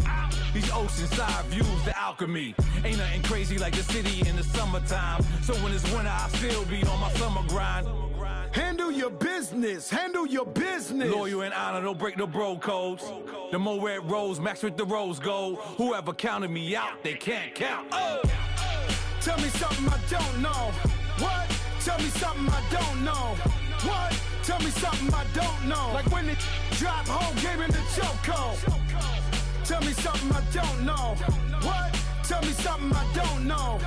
These oceanside views, the alchemy. Ain't nothing crazy like the city in the summertime. So when it's winter, I still be on my summer grind. Handle your business, handle your business. Loyal and honor, don't break the bro codes. The more red rose, max with the rose gold. Whoever counted me out, they can't count. Oh! Tell me something I don't know. What? Tell me something I don't know. What? Tell me something I don't know. Like when it drop, whole game in the chokehold. Tell me something I don't know. What? Tell me something I don't know.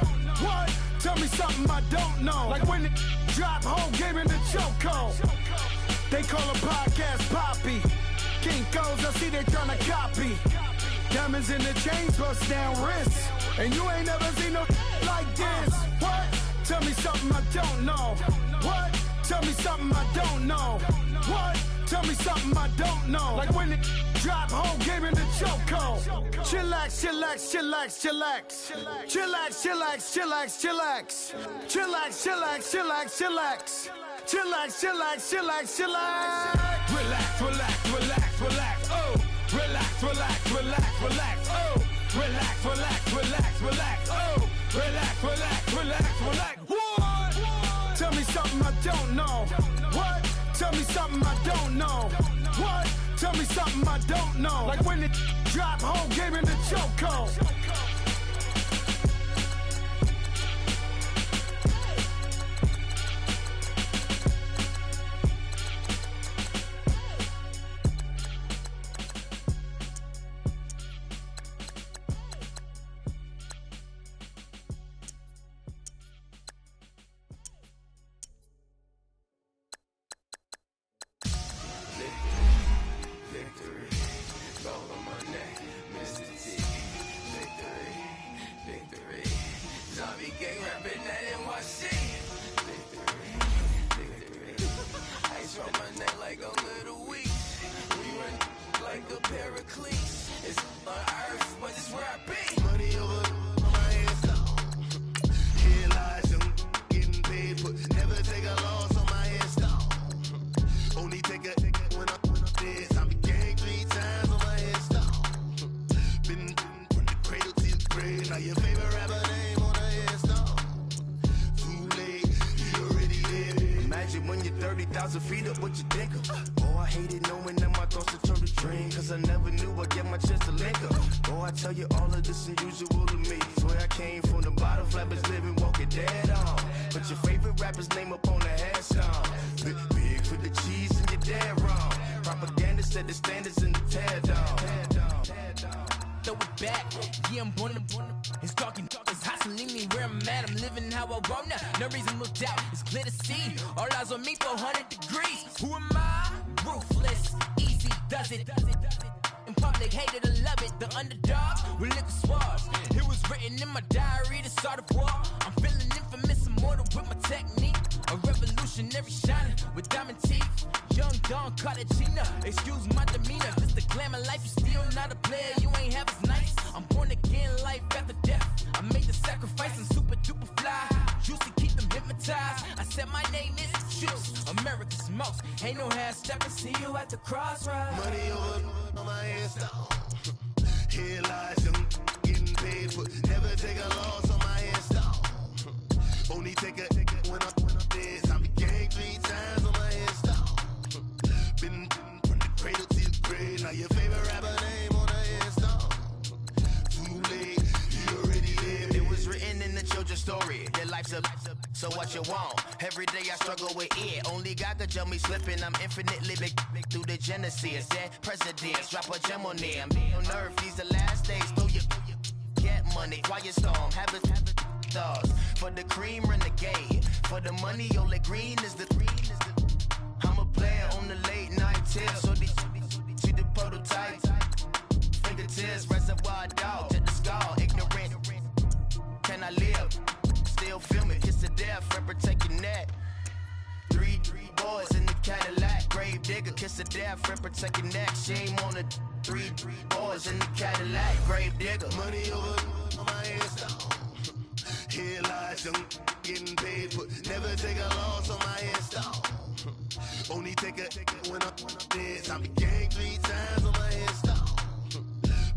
What? Tell me something I don't know. Like when it drop, whole game in the chokehold. They call a podcast Poppy. Kinkos, I see they tryna copy. Diamonds in the chains, bust down wrists. And you ain't never seen no like this. What? Tell me something I don't know. What? Tell me something I don't know. What? Tell me something I don't know. Like when it drop, whole game in the chokehold. Chillax, chillax, chillax, chillax. Chillax, chillax, chillax, chillax. Chillax, chillax, chillax, chillax. Chillax, chillax, chillax, chillax. Relax, relax, relax, relax. Oh! Relax, relax, relax, relax. Oh! Relax, relax, relax, relax. Oh! Relax, relax, relax, relax. What? Tell me something I don't know. What? Tell me something I don't know. What? Tell me something I don't know. Like when it drop home game in the chokehold. So what you want? Every day I struggle with it. Only God could jump me slipping. I'm infinitely big through the Genesis. Dead presidents, drop a gem on them. On earth, these the last days. Throw your get money. Quiet storm, have it stars. For the cream, renegade. For the money, only green is the. I'm a player on the late night tips. So these see the prototype. Fingertips, reservoir dog. To the skull, ignorant. Can I live? Still film it, kiss to death, forever take your neck. Three boys in the Cadillac, grave digger, kiss to death, forever take your neck. Shame on the three boys in the Cadillac, grave digger. Money over on my headstone. Here lies young, getting paid, but never take a loss on my headstone. Only take a when I'm dead. I'm gang 3 times on my headstone.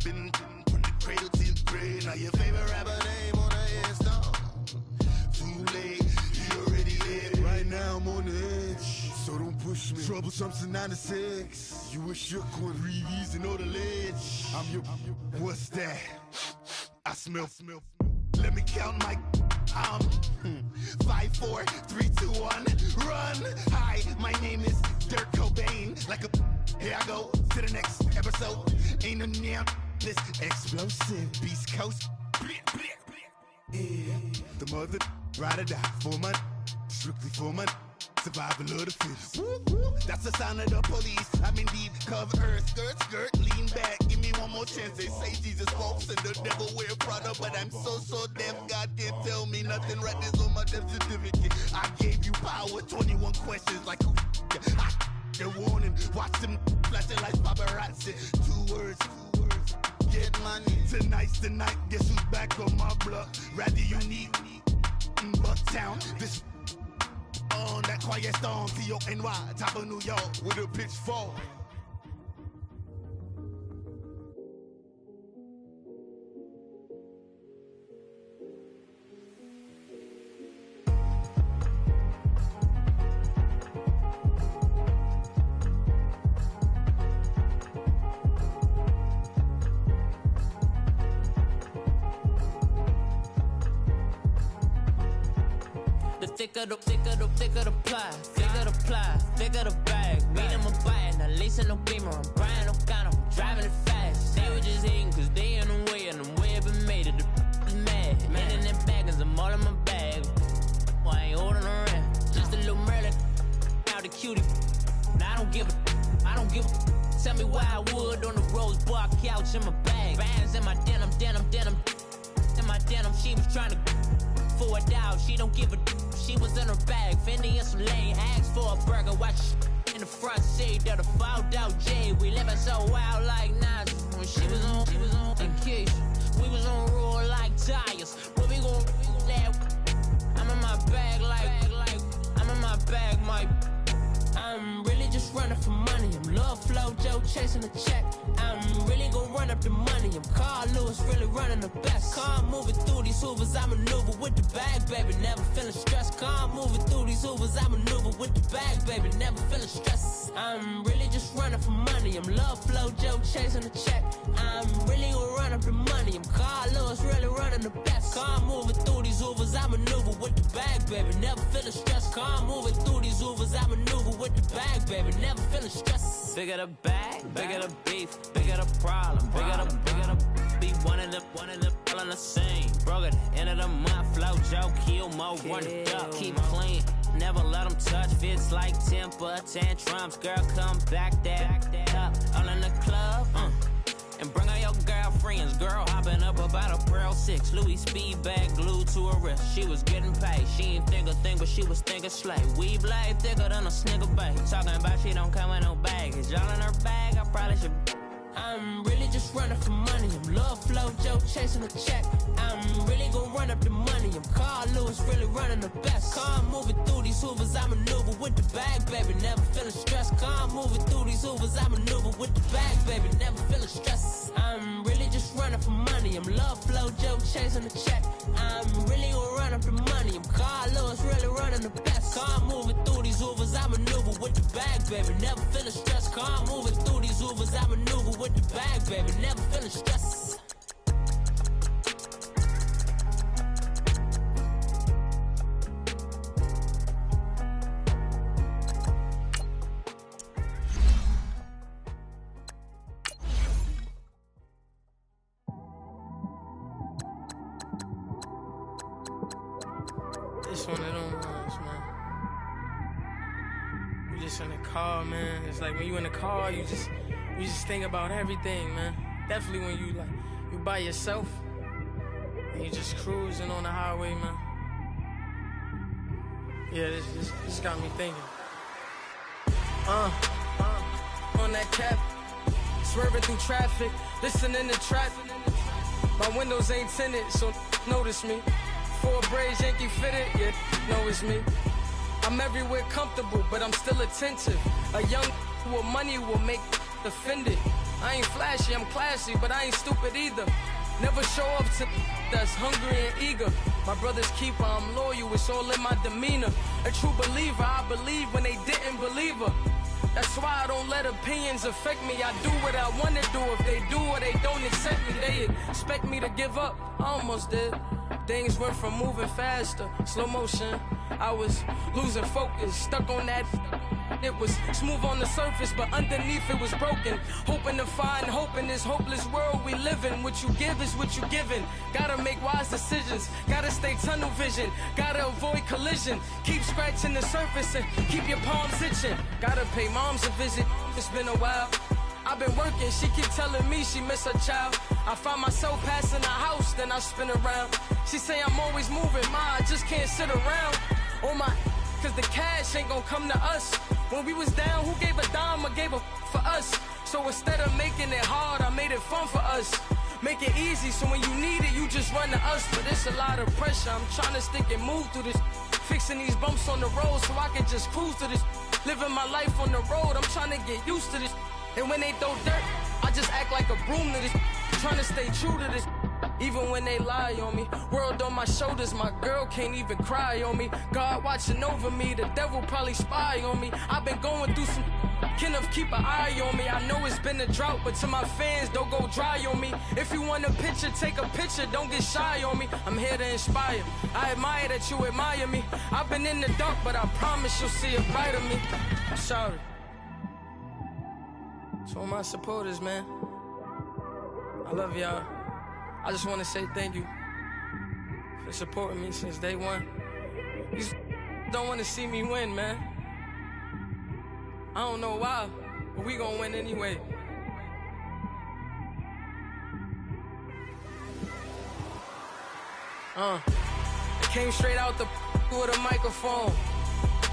Been from the cradle to the grave. Now your favorite rapper name on the headstone. Too late, you already there. Right now I'm on the edge, so don't push me. Troublesome to 96. You wish you could breathe easy and know the ledge. I'm your, what's that? I smell. Let me count my. 5, 4, 3, 2, 1, run. Hi, my name is Dirk Cobain. Like a, here I go to the next episode. Ain't no damn this explosive Beast Coast. Yeah, the mother ride or die for my, strictly for my. Survival of the fittest. That's the sound of the police. I'm indeed cover earth, skirt, lean back. Give me one more chance. They say Jesus walks and the devil wear Prada, but I'm so deaf. God can't tell me nothing. Right this on my death certificate. I gave you power. 21 questions like who? They're warning. Watch them flashing like paparazzi. 2 words. Get money. Tonight's the night. Guess who's back on my block? Rather unique. Bucktown. This. On that quiet storm, T-O-N-Y, top of New York, with a pitchfork. thicker the ply, thicker the ply, thicker the bag. Meet him a bite, now lacing no beamer. I'm Brian O'Connor, driving it fast. They were just hating cause they in the way, and the way it been made it. The is mad. In them baggins, I'm all in my bag. I ain't holding around. Just a little Merlin, out the cutie. Now I don't give a. Tell me why I would on the rose bar couch in my bag. Bands in my denim. In my denim, she was trying to for a doubt. She don't give a. She was in her bag. Fendi and some lane. Asked for a burger. Watch in the front seat of the fouled out J. We living so wild like Nas. When she was on vacation. We was on roll like tires. What we gon' let? I'm in my bag like I'm in my bag, Mike. I'm really just running for money. I'm Love Flow Joe chasing the check. I'm really gonna run up the money. I'm Carl Lewis, really running the best. Car moving through these Hoovers, I maneuver with the bag, baby. Never feeling stressed. Car moving through these Hoovers, I maneuver with the bag, baby. Never feeling stressed. I'm really just running for money. I'm Love Flow Joe chasing the check. I'm really gonna run up the money. I'm Carl Lewis, really running the best. Car moving through these Hoovers, I maneuver with the bag, baby. Never feeling stressed. Car moving through these Hoovers, I maneuver with the bag, baby. Never feeling stressed. Bigger the bag, bigger the beef, bigger the problem, bigger the be one of the all in the same. Broke at the end of the month, Flow Joe, kill mo, run it up, keep clean. Never let them touch, fits like temper tantrums. Girl, come back that up, all in the club, and bring all your girlfriends. Girl hopping up about a Pearl 6 Louis speed bag glued to her wrist. She was getting paid. She ain't think a thing, but she was thinking slay. Weave blade thicker than a snigger bag. Talking about she don't come with no baggage. All in her bag, I probably should. I'm really just running for money. I'm Love Flow Joe chasing a check. I'm really gonna run up the money. I'm Carl Lewis, really running the best. Car moving through these Hoovers, I maneuver with the bag, baby. Never feeling stressed. Car moving through these Hoovers, I maneuver with the bag, baby. Never feeling stressed. I'm really just running for money. I'm Love Flow Joe chasing a check. I'm really gonna run up the money. I'm Carl Lewis, really running the best. Car moving through these Hoovers, I maneuver with the bag, baby. Never feeling stressed. Car moving through these Hoovers, I maneuver with the bag, baby. Never feeling stressed. It's one of them ones, man. You just in the car, man. It's like when you in the car, you just think about everything, man. Definitely when you by yourself and you just cruising on the highway, man. Yeah, this got me thinking. On that cap, swerving through traffic, listening to trap. My windows ain't tinted, so notice me. 4 braids, Yankee fitted, yeah, know it's me. I'm everywhere comfortable, but I'm still attentive. A young with money will make offended. I ain't flashy, I'm classy, but I ain't stupid either. Never show up to that's hungry and eager. My brother's keeper, I'm loyal, it's all in my demeanor. A true believer, I believe when they didn't believe her. That's why I don't let opinions affect me. I do what I want to do. If they do or they don't accept me, they expect me to give up. I almost did. Things went from moving faster, slow motion. I was losing focus, stuck on that. It was smooth on the surface, but underneath it was broken. Hoping to find hope in this hopeless world we live in. What you give is what you given. Gotta make wise decisions. Gotta stay tunnel vision. Gotta avoid collision. Keep scratching the surface and keep your palms itching. Gotta pay moms a visit. It's been a while. I've been working, she keep telling me she miss her child. I find myself passing the house, then I spin around. She say I'm always moving, I just can't sit around. Oh my, cause the cash ain't gonna come to us. When we was down, who gave a dime or gave a for us? So instead of making it hard, I made it fun for us. Make it easy, so when you need it, you just run to us. But it's a lot of pressure, I'm trying to stick and move through this. Fixing these bumps on the road so I can just cruise to this. Living my life on the road, I'm trying to get used to this. And when they throw dirt, I just act like a broom to this. Trying to stay true to this. Even when they lie on me. World on my shoulders, my girl can't even cry on me. God watching over me, the devil probably spy on me. I've been going through some. Kenneth keep an eye on me. I know it's been a drought, but to my fans, don't go dry on me. If you want a picture, take a picture, don't get shy on me. I'm here to inspire. I admire that you admire me. I've been in the dark, but I promise you'll see a brighter me. I'm sorry. To all my supporters, man, I love y'all. I just want to say thank you for supporting me since day one. You don't want to see me win, man. I don't know why, but we gonna win anyway. I came straight out the with a microphone.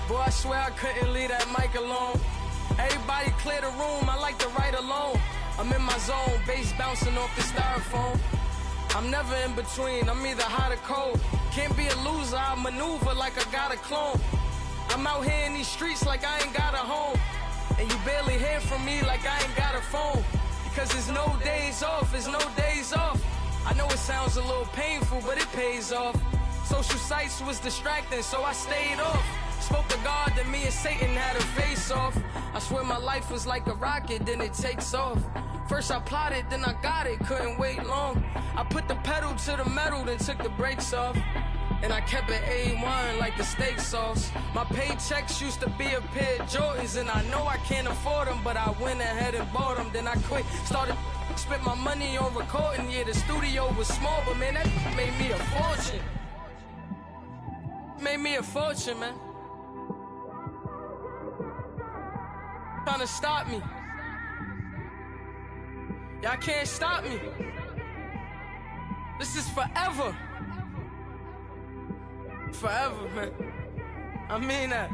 Boy, I swear I couldn't leave that mic alone. Everybody clear the room, I like to write alone. I'm in my zone, bass bouncing off the styrofoam. I'm never in between, I'm either hot or cold. Can't be a loser, I maneuver like I got a clone. I'm out here in these streets like I ain't got a home. And you barely hear from me like I ain't got a phone. Because there's no days off, there's no days off. I know it sounds a little painful, but it pays off. Social sites was distracting, so I stayed off. Spoke to God that me and Satan had a face off. I swear my life was like a rocket, then it takes off. First I plotted, then I got it, couldn't wait long. I put the pedal to the metal, then took the brakes off. And I kept it A1 like the steak sauce. My paychecks used to be a pair of Jordans, and I know I can't afford them, but I went ahead and bought them. Then I quit, started spent my money on recording. Yeah, the studio was small, but man, that made me a fortune. Made me a fortune, man. Trying to stop me. Y'all can't stop me. This is forever. Forever, man. I mean that.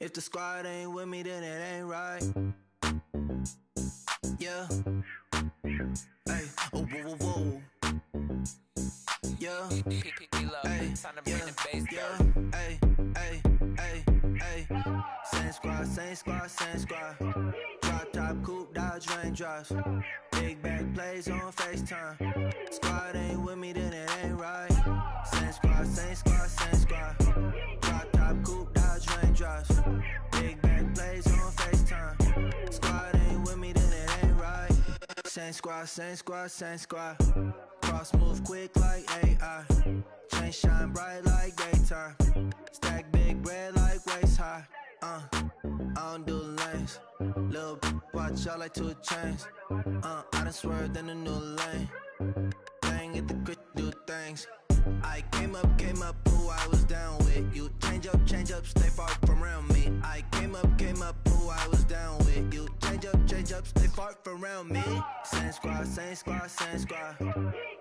If the squad ain't with me, then it ain't right. Yeah. Hey, oh, whoa, whoa, whoa. Yeah. Hey, yeah. Hey, hey, hey, hey. Same squad, same squad, same squad. Drop top, coupe, Dodge raindrops. Big back plays on FaceTime. Squad ain't with me, then it ain't right. Same squad, same squad, same squad. Drop top, coupe, Dodge raindrops. Big back plays on FaceTime. Squad ain't with me, then it ain't right. Same squad, same squad, same squad. Cross move quick like AI. Chain shine bright like daytime. Stack big bread like waist high. I don't do lanes. Little watch out like 2 chains. I done swerved in a new lane. Bang at the grit, do things. I came up, who I was down with. You change up, stay far from around me. I came up, who I was down with. You change up, stay far from around me. Same squad, same squad, same squad.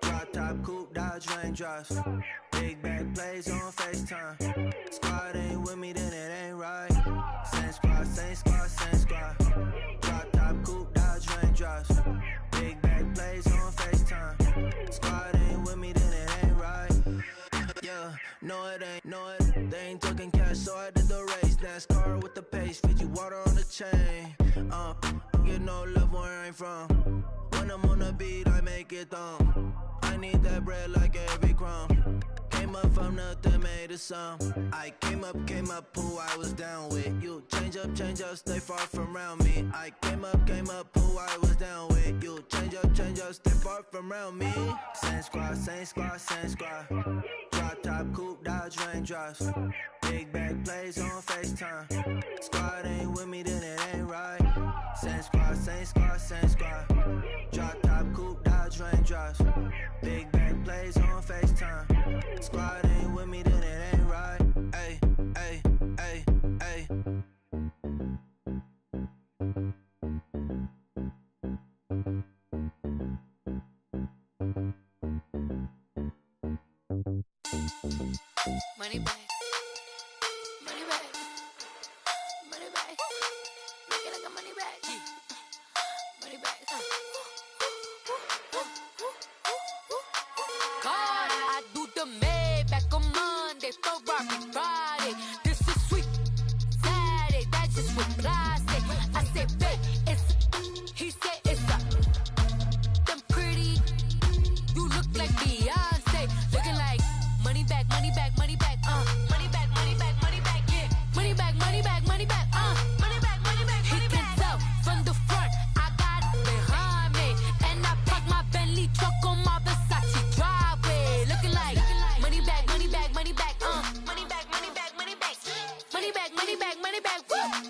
Drop top, coupe, Dodge raindrops. Big back plays on FaceTime. Squad ain't with me, then it ain't right. Same squad, same squad, same squad. Drop top, coupe, Dodge raindrops. Big back plays on FaceTime. Squad ain't with me, then it ain't right. Yeah, no it ain't, they ain't talking cash, so I did the race. NASCAR with the pace, feed you water on the chain. Get no love where I'm from. When I'm on the beat, I make it thumb. I need that bread like every crumb. Came up from nothing, made a sum. I came up, who I was down with. You change up, stay far from around me. I came up, who I was down with. You change up, stay far from around me. Same squad, same squad, same squad. Drop top, coupe, Dodge raindrops. Big back plays on FaceTime. Squad ain't with me, then it ain't right. Same squad, same squad, same squad. Drop top, coupe, Dodge raindrops. Big back plays on FaceTime. Squad ain't with me, then it ain't right. Ay, ay, ay, ay. Money back. Money back. Money back. Make it like a money back. Money back. God, I do the Maybach on Monday, Ferrari Friday. This is sweet Saturday, that's just just reply. I said, babe, it's he said it's a them pretty. You look like Beyonce, looking like money back, money back, money back, money back, money back, money back, yeah, money back, money back, money back, money back, money back. He can tell from the front, I got it behind me, and I park my Bentley truck on my Versace driveway, looking like money back, money back, money back, money back, money back, money back, money back, money back, money back,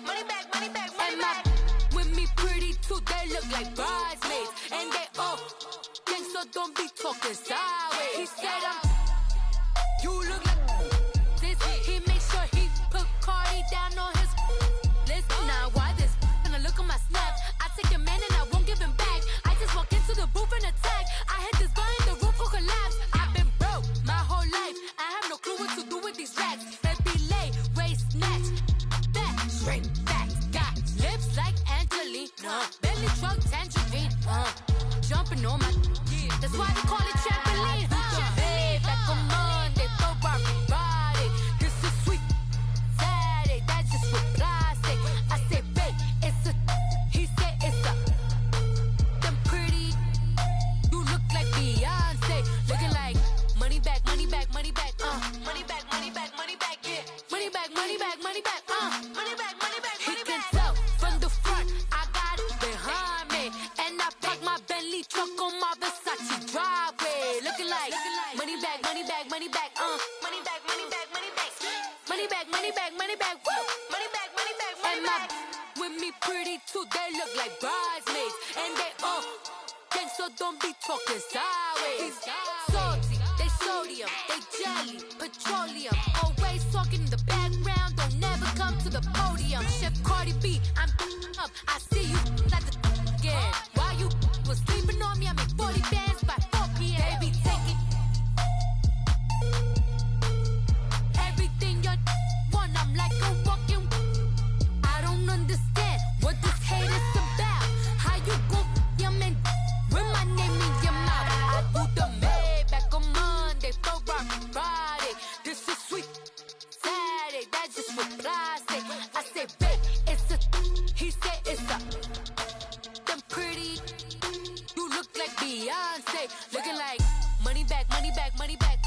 money back, money back, money back. With me pretty too, they look like bridesmaids, and they all gang, so don't be talking sideways. He said you look like this. He make sure he put Cardi down on his list. Now why this? Gonna look at my snap. I take your man and I won't give him back. I just walk into the booth and attack. I hit this guy in the roof will collapse. I've been broke my whole life. I have no clue what to do with these racks. Baby lay, waist snatch, back, straight back. Got lips like Angelina, belly truck tangerine. Jumping on my, that's why they call it trampoline. Hey, back on Monday, throw rock body. This is sweet Saturday, that's just reply. I say, babe, it's a, he said it's a, them pretty. You look like Beyonce, looking like money back, money back, money back, money back, money back, money back, yeah, money back, money back, money back, money back, money back. He can tell from the front, I got it behind me, and I park my Bentley truck on my Versace driveway, looking like money back, money back, money back, money back, money back, money back, money back, money back, money back, money back, money back, money back. With me pretty too, they look like bridesmaids, and they all gang, so don't be talking sideways. Salty, they sodium, they jelly, petroleum, always talking in the background, don't never come to the podium. Chef Cardi B, I'm up, I see you like the again. While you was sleeping on me, I make 40 bands by 4 p.m. Baby, take it. Everything you want, I'm like a walking. I don't understand what this hate is about. How you go, your man, with my name in your mouth. I do the Maybach on Monday, throw rock Friday. This is sweet Saturday, that's just reply. I say, babe, it's a, he said it's a, them pretty. You look like Beyonce, looking like money back, money back, money back,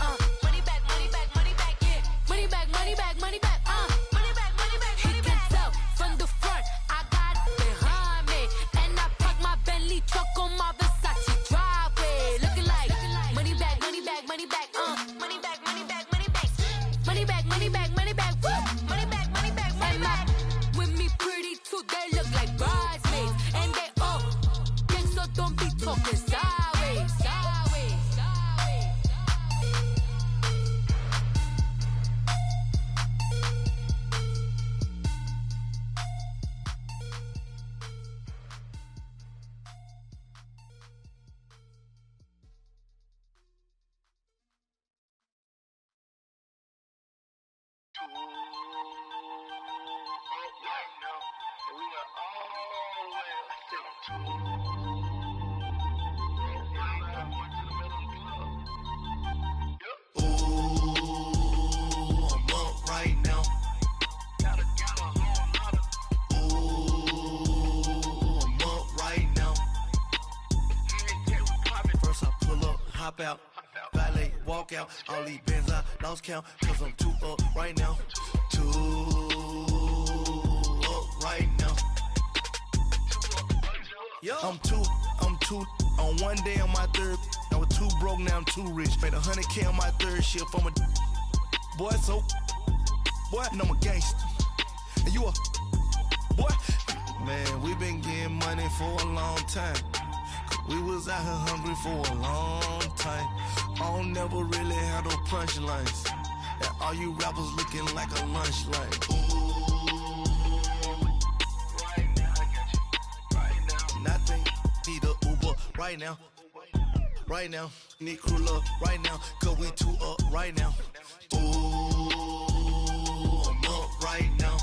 money back, money back, money back, yeah, money back, money back, money back, money back, money back. He can tell from the front, I got it behind me, and I park my Bentley truck on my Versace driveway, looking like money back, money back, money back, money back, money back, money back, money back, money back, money back, money back, money back, money back. With me pretty too, they look like bridesmaids, and they all gang, so don't be talking sideways, sideways, sideways. Hop out, valet, walk out. All these bands I lost count, cause I'm too up right now. Too up right now. I'm too on one day on my third. I was too broke, now I'm too rich. Made 100K on my third shift. I'm a boy, so boy, and I'm a gangster. And you a boy. Man, we been getting money for a long time. We was out here hungry for a long time. I don't never really have no punchlines. And all you rappers looking like a lunch line. Right now, I got you. Right now. Nothing, need a Uber right now. Right now, need crew love right now. Cause we too up right now. Ooh, I'm up right now.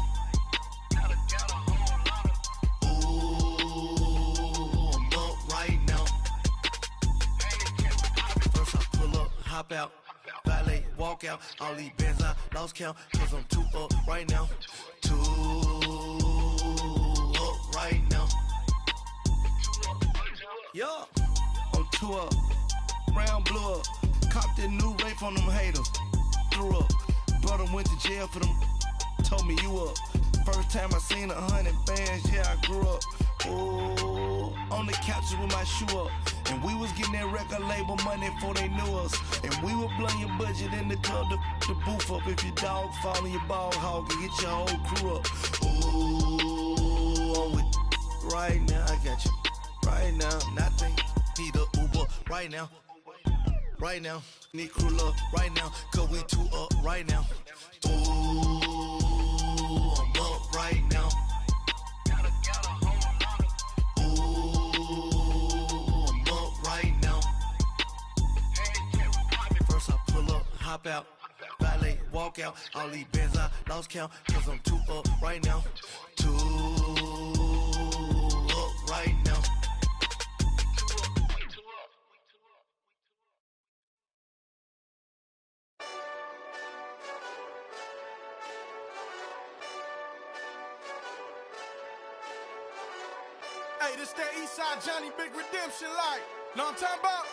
Hop out, valet, walk out. All these bands I lost count, cause I'm too up right now. Too Yeah. On tour, round blew up. Copped that new rape on them haters. Threw up. Brother went to jail for them. Told me you up. First time I seen 100 bands, yeah, I grew up. Ooh, on the couches with my shoe up. And we was getting that record label money before they knew us. And we were blowing your budget in the club to boof up. If your dog fall in your ball hog and get your whole crew up. Ooh, I'm with right now, I got you. Right now, nothing. Need a Uber right now. Right now, need crew love right now. Cause we two up right now. Ooh, I'm up right now. Hop out, valet, walk out. All these bands I lost count, cause I'm too up right now. Too up right now. Hey, this that Eastside Johnny Big Redemption like. Know what I'm talking about?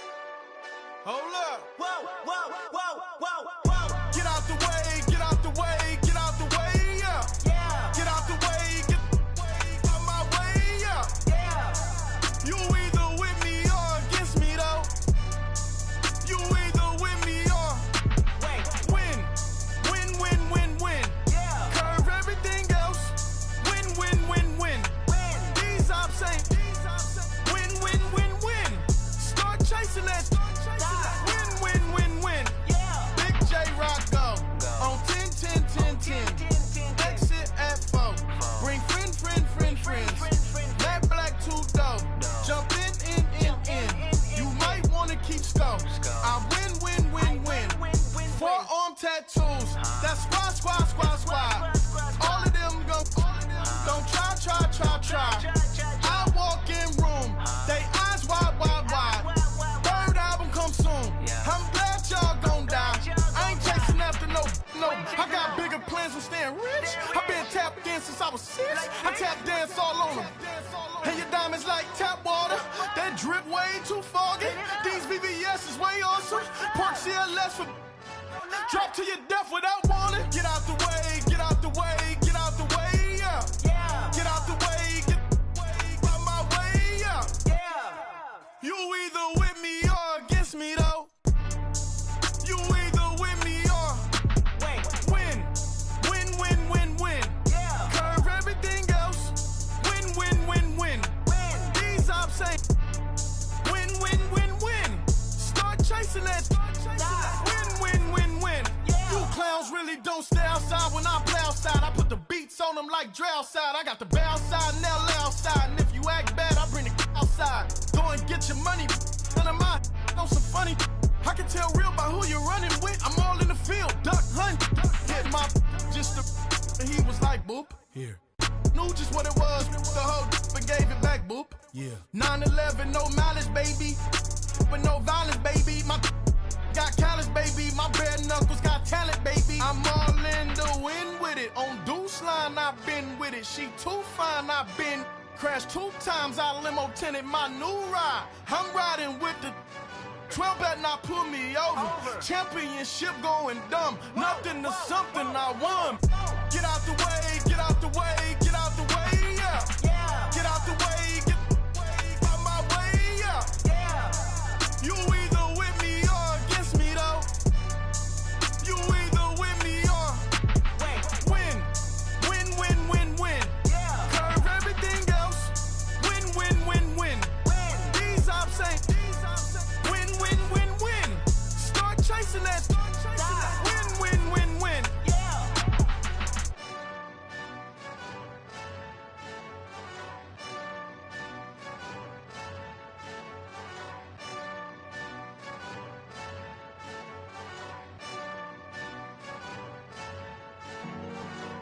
Hold up. Whoa, whoa, whoa, whoa, whoa. Get out the way, get out the way, get out the way, yeah. Yeah. Get out the way, get out my way, yeah. Yeah. You either with me or against me, though. You either with me or win. Win, win, win, win. Yeah. Curve everything else. Win, win, win, win. These ops ain't. Win, win, win, win. Start chasing that. On 10, 10, 10, 10. Exit at 4. Bring friends. Matt Black 2 dough. Jump in. You might wanna keep score. I win. 4 arm tattoos. That's squad. All of them go. Don't try. I walk in room. They eyes wide. Third album come soon. I'm glad y'all gon' die. I ain't chasing after no. I got bigger plans with staying rich. I've been tapped in since I was 6. I tap dance all on them. And your diamonds like tap water. That drip way too foggy. These VVS is way awesome. Park CLS for drop to your death without warning. Get out the way, get out the way, get out the way, yeah. Get out the way, get out my way, yeah. You either with me or against me though. You either with me or win. Curve everything else. Win. These ops ain't. Win. Start chasing that. Win. You clowns really don't stay outside when I play outside. I put the beats on them like Dre outside. I got the bow side and LA outside. And if you act bad, I bring the outside. Go and get your money. None of my know some funny. I can tell real by who you're running with. I'm all in the field, duck hunt. Hit my just and he was like, boop. Here. Knew just what it was. The whole and gave it back, boop. Yeah. 9/11, no malice, baby. But no violence, baby. My got callous, baby. My bare knuckles got talent, baby. I'm all in the wind with it. On Deuce Line, I've been with it. She too fine, I've been crashed 2 times. I limo tinted my new ride. I'm riding with the 12 better not pull me over. Championship going dumb. Nothing to something I won. Get out the way, get out the way, get out the way, yeah. Get out the way, get out my way, yeah. You either with me or against me though. You either with me or win. Curve everything else. Win. These ops ain't. Win. Start chasing that. Win.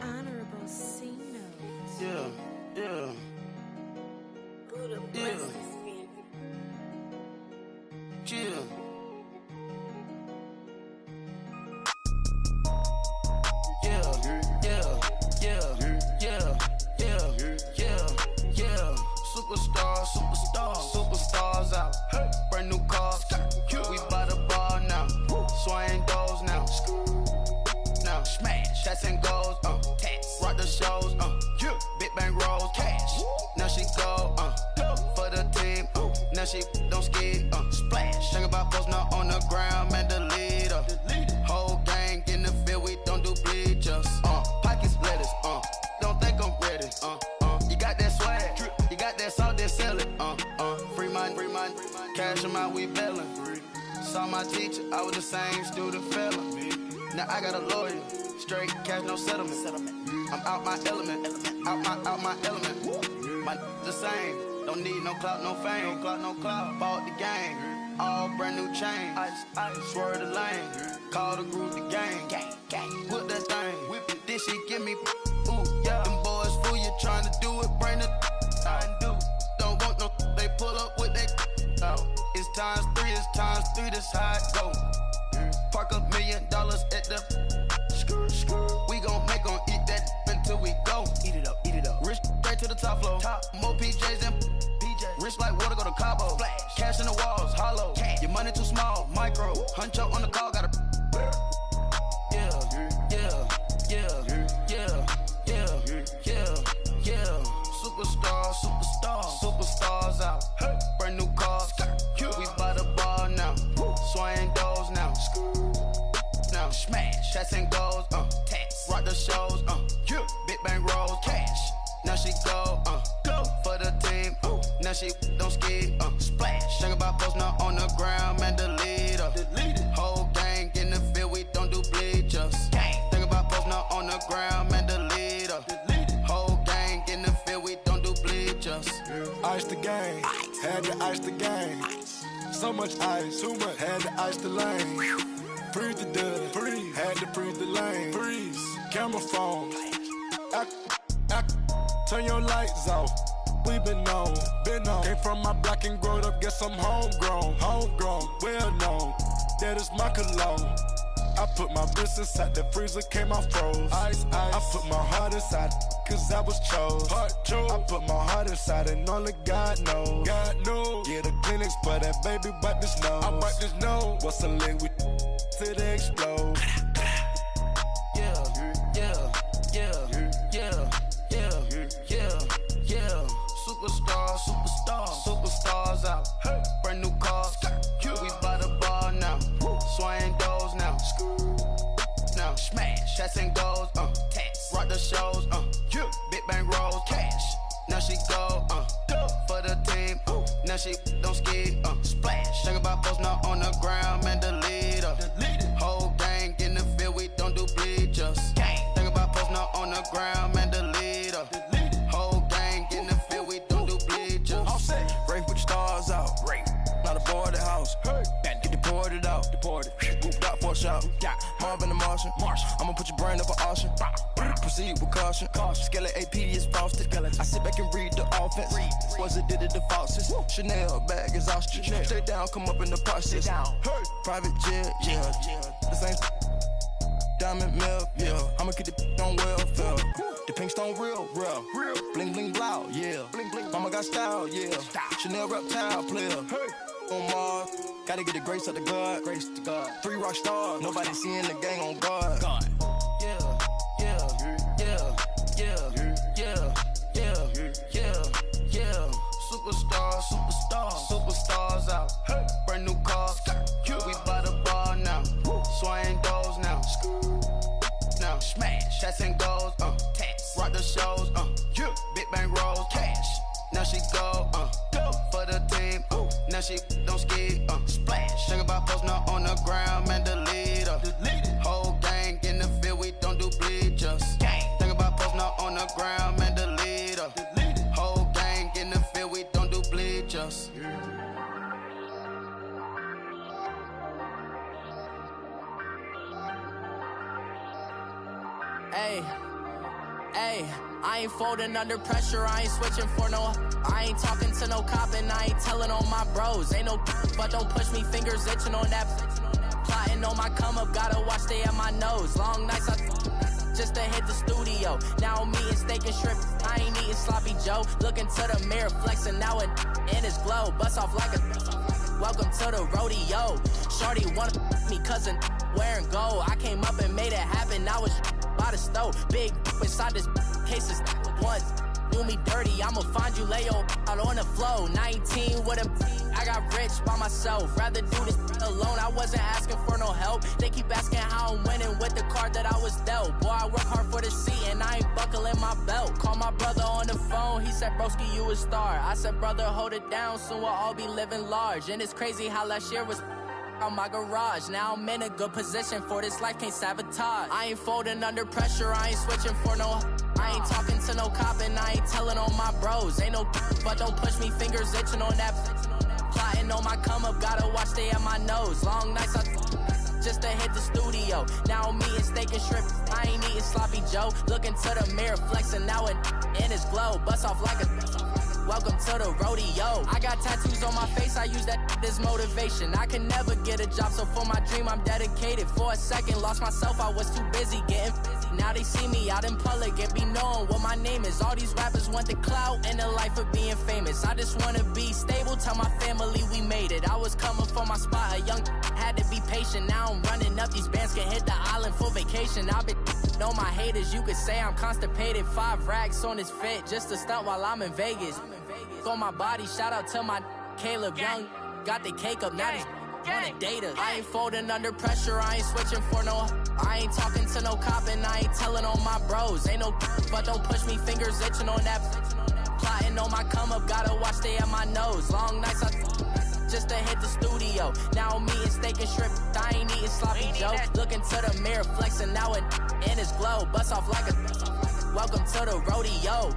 Honorable C notes. Yeah. Buddha blesses me. Chill. Superstars out. Brand new cars, we by the bar now. Swing doors now. Now smash, shots and goals, rock the shows, big bang rolls, cash. Now she go, for the team, now she don't ski, splash. Think about post now on the ground, man, the leader. Whole gang in the field, we don't do bleachers. Pockets lettuce, don't think I'm ready. You got that swag, you got that salt, then sell it. Free mind, cash them out, we bailin'. Saw my teacher, I was the same student fella. Now I got a lawyer, straight cash, no settlement. I'm out my element, out my element. My the same, don't need no clout, no fame. No clout, bought the game, all brand new chain. I swerve the lane, call the group the gang. Whip that thing, whip it, this shit give me, ooh, yeah. Them boys fool you trying to do it, bring the don't want no, they pull up with that out. It's times three, this how it go. Park $1 million at the we gon' make 'em eat that until we go. Eat it up. Rich straight to the top floor. More PJs and PJs. Rich like water, go to Cabo. Splash. Cash in the walls, hollow. Cash. Your money too small, micro. Huncho on the call, gotta. Yeah. Superstars out. Brand new cars. We by the bar now. Swing doors now. Now smash, shots and goals, rock the shows, big bang rolls, cash. Now she go for the team, now she don't ski, splash. Think about post now on the ground, man, the leader. Whole gang in the field, we don't do bleachers. Think about post now on the ground, man, the leader. Whole gang in the field, we don't do bleachers. Ice the game, had to ice the game. So much ice, too much, had to ice the lane. Freeze the dub, freeze, had to freeze the lane. Freeze, camera phone. Turn your lights off. We been on. Came from my block and growed up, guess I'm homegrown, well known. That is my cologne. I put my wrist inside the freezer, came out froze. Ice. I put my heart inside, cause I was chose. I put my heart inside and only God knows. Yeah, the clinics for that baby, wipe this nose. I wipe this nose. What's a link with till they explode? Superstars out. Brand new cars. We by the bar now. Swing doors now. Now smash, shots and goals. Rock the shows. Big bang rolls, cash. Now she go for the team. Now she don't ski. Splash. Think about post now on the ground, man, the leader. Whole gang in the field, we don't do bleachers. Think about post now on the ground, man, the leader. Whole gang in the field, we don't do bleachers. All set. Rafe with the stars out. Not aboard the house. Get deported out. Moved out for a shot. Marvin the Martian. I'ma put your brain up for auction. Proceed with caution. Skeleton AP is frosted. I sit back and read the offense. Was it did it the falsest? Chanel bag is ostrich. Stay down, come up in the process. Private jet, yeah. The same diamond milk, yeah. I'ma keep the on welfare. The pink stone real. Bling bling blow, yeah. Mama got style, yeah. Chanel reptile player. On Mars, gotta get the grace of the God. 3 rock stars, nobody seeing the gang on guard. Superstars out. Brand new cars. We by the bar now. Swing doors now. Now smash, shots and goals. Rock the shows. Big bang rolls, cash. Now she go for the team. Now she don't ski. Splash. Think about post now on the ground, man, the leader. Whole gang in the field, we don't do bleachers. Think about post now on the ground, man, the leader. Whole gang in the field, we don't do bleachers. Hey, I ain't folding under pressure, I ain't switching for no. I ain't talking to no cop and I ain't telling on my bros. Ain't no but don't push me, fingers itching on that. Plotting on my come up, gotta watch stay at my nose. Long nights I just to hit the studio. Now I'm eating steak and shrimp, I ain't eating sloppy Joe. Look into the mirror, flexing now and in his glow. Bust off like a welcome to the rodeo. Shorty wanna me cousin wearing gold. I came up and made it happen. I was by the stove. Big inside this cases once. Do me dirty, I'ma find you, lay your out on the floor. 19 with a I got rich by myself. Rather do this alone, I wasn't asking for no help. They keep asking how I'm winning with the card that I was dealt. Boy, I work hard for the seat and I ain't buckling my belt. Call my brother on the phone, he said, broski, you a star. I said, brother, hold it down, soon we'll all be living large. And it's crazy how last year was on my garage. Now I'm in a good position for this life, can't sabotage. I ain't folding under pressure, I ain't switching for no. I ain't talking to no cop and I ain't telling on my bros. Ain't no but don't push me, fingers itching on that. Plotting on my come up, gotta watch stay at my nose. Long nights I just to hit the studio. Now I'm eating steak and shrimp, I ain't eating sloppy Joe. Looking to the mirror, flexing now and in his glow. Bust off like a welcome to the rodeo. I got tattoos on my face, I use that as motivation. I can never get a job, so for my dream I'm dedicated. For a second, lost myself, I was too busy getting busy. Now they see me out in public and be knowing what my name is. All these rappers want the clout and the life of being famous. I just wanna be stable, tell my family we made it. I was coming for my spot, a young had to be patient. Now I'm running up, these bands can hit the island for vacation. I've been know my haters, you could say I'm constipated. 5 racks on his fit, just to stunt while I'm in Vegas. On my body, shout out to my Caleb Young. Got the cake up, now these wanna date us. I ain't folding under pressure, I ain't switching for no. I ain't talking to no cop and I ain't telling on my bros. Ain't no but don't push me, fingers itching on that. Plotting on my come up, gotta watch stay at my nose. Long nights I just to hit the studio. Now I'm eating steak and shrimp, I ain't eating sloppy Joe. Looking to the mirror, flexing now and in his glow. Bust off like a welcome to the rodeo.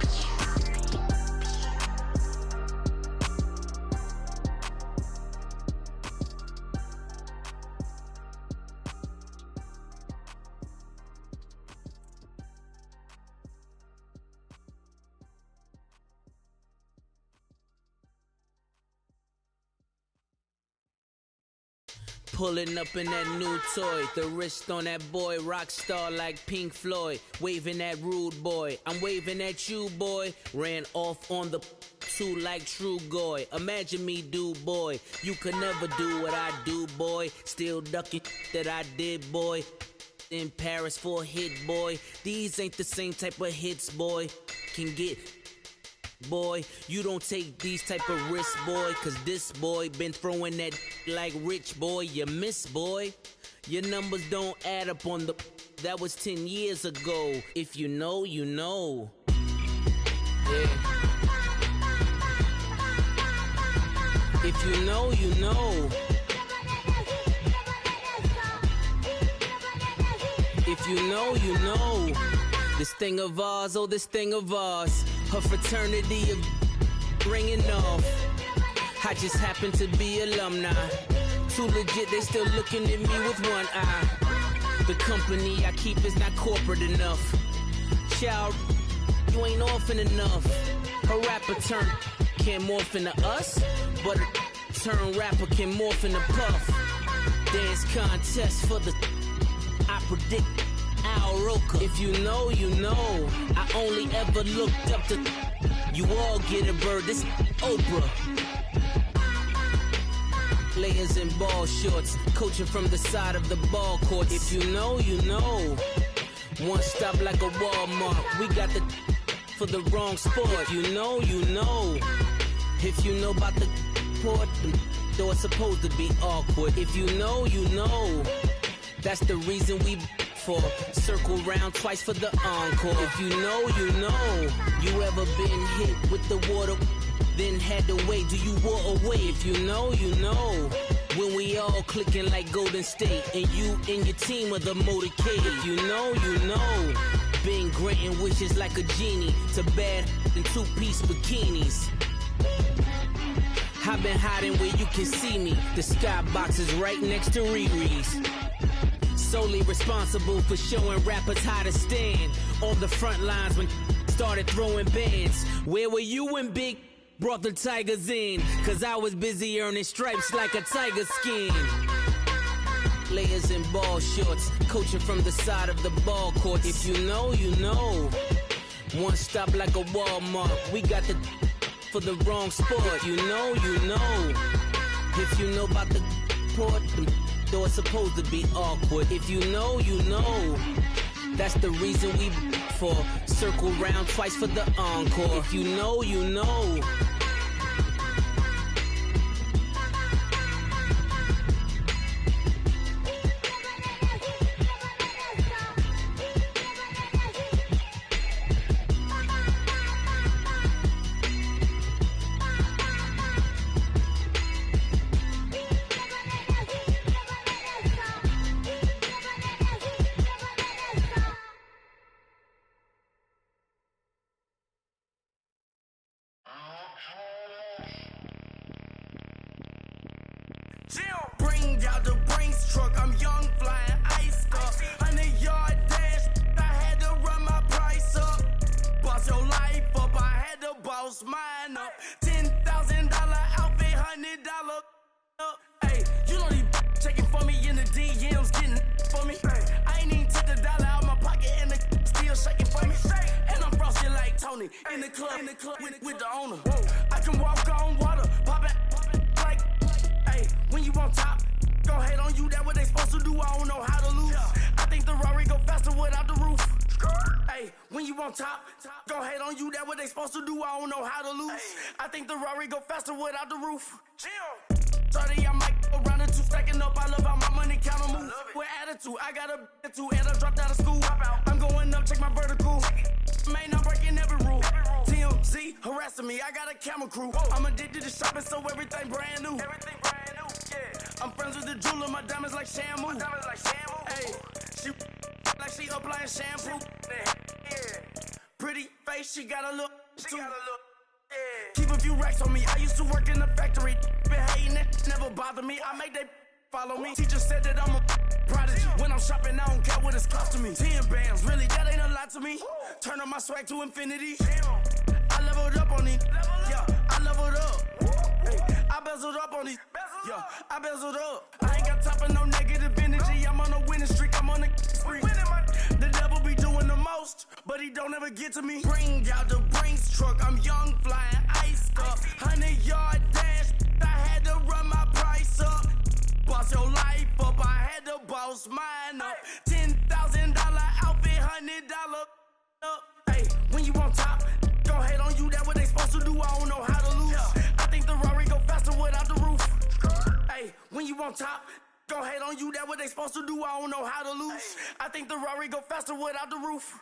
Pulling up in that new toy, the wrist on that boy, rock star like Pink Floyd, waving at rude boy, I'm waving at you boy, ran off on the two like True Goy, imagine me do boy, you could never do what I do boy, still ducking that I did boy, in Paris for a hit boy, these ain't the same type of hits boy, can get boy, you don't take these type of risks, boy, cause this boy been throwing that like rich boy, you miss, boy. Your numbers don't add up on the, that was 10 years ago. If you know, you know. Yeah. If you know, you know. If you know, you know. This thing of ours, oh, this thing of ours. Her fraternity of ringing off. I just happen to be alumni. Too legit, they still looking at me with one eye. The company I keep is not corporate enough. Child, you ain't orphan enough. A rapper turn can't morph into us, but a turn rapper can morph into Puff. Dance contest for the I predict Al Roker. If you know, you know. I only ever looked up to you all get a bird. This Oprah. Layers in ball shorts, coaching from the side of the ball court. If you know, you know. One stop like a Walmart. We got the for the wrong sport. If you know, you know. If you know about the port, though it's supposed to be awkward. If you know, you know. That's the reason we for circle round twice for the encore. If you know, you know. You ever been hit with the water, then had to wait? Do you walk away? If you know, you know. When we all clicking like Golden State, and you and your team are the motorcade. If you know, you know. Been granting wishes like a genie to bad in 2-piece bikinis. I've been hiding where you can see me. The skybox is right next to Riri's. Solely responsible for showing rappers how to stand on the front lines when started throwing bands. Where were you when Big brought the Tigers in? Cause I was busy earning stripes like a tiger skin. Layers in ball shorts, coaching from the side of the ball court. If you know, you know. One stop like a Walmart. We got the for the wrong sport. You know. If you know about the port, the door supposed to be awkward. If you know. That's the reason we for circle round twice for the encore. If you know. Bring out the Brinks truck, I'm young, flying iced up. 100-yard dash, I had to run my price up. Boss your life up, I had to boss mine up. $10,000 outfit, $100 up. Hey, you know these checking for me in the DMs, getting for me. I ain't even took the dollar out my pocket and the still shaking for me. And I'm frosty like Tony in the club with the owner. I can walk on water, pop it like. Hey, when you on top, gon' hate on you, that what they supposed to do, I don't know how to lose. I think the Rari go faster without the roof. Hey, when you on top, gon' hate on you, that what they supposed to do, I don't know how to lose. I think the Rari go faster without the roof. 30, I might go around the two, stacking up, I love how my money count move. With attitude, I got a attitude, and I dropped out of school. I'm going up, check my vertical. Man, I'm breaking every rule. TMZ harassing me, I got a camera crew. I'm addicted to shopping, so everything brand new. I'm friends with the jeweler, my diamonds like Shamu. Hey, she like she applying shampoo. Pretty face, she got a look. Keep a few racks on me. I used to work in the factory. Been hating it, never bother me. I make they follow me. Teacher said that I'm a prodigy. When I'm shopping, I don't care what it's costing me. 10 bands, really, that ain't a lot to me. Turn up my swag to infinity. I leveled up on these. Yeah, I leveled up. Hey, I bezeled up on these. Yeah, I bezeled up. I ain't got time for no negative energy. I'm on a winning streak. I'm on a spree. The devil be doing the most, but he don't ever get to me. Bring out the Brinks truck. I'm young, flying iced up. 100-yard dash. I had to run my price up. Boss your life up. I had to boss mine up. $10,000 outfit, $100 up. Hey, when you on top, gon' hate on you. That what they supposed to do. I don't know how to lose. I think the Rari go faster without the roof. Hey, when you on top, gon' hate on you. That what they supposed to do. I don't know how to lose. I think the Rari go faster without the roof.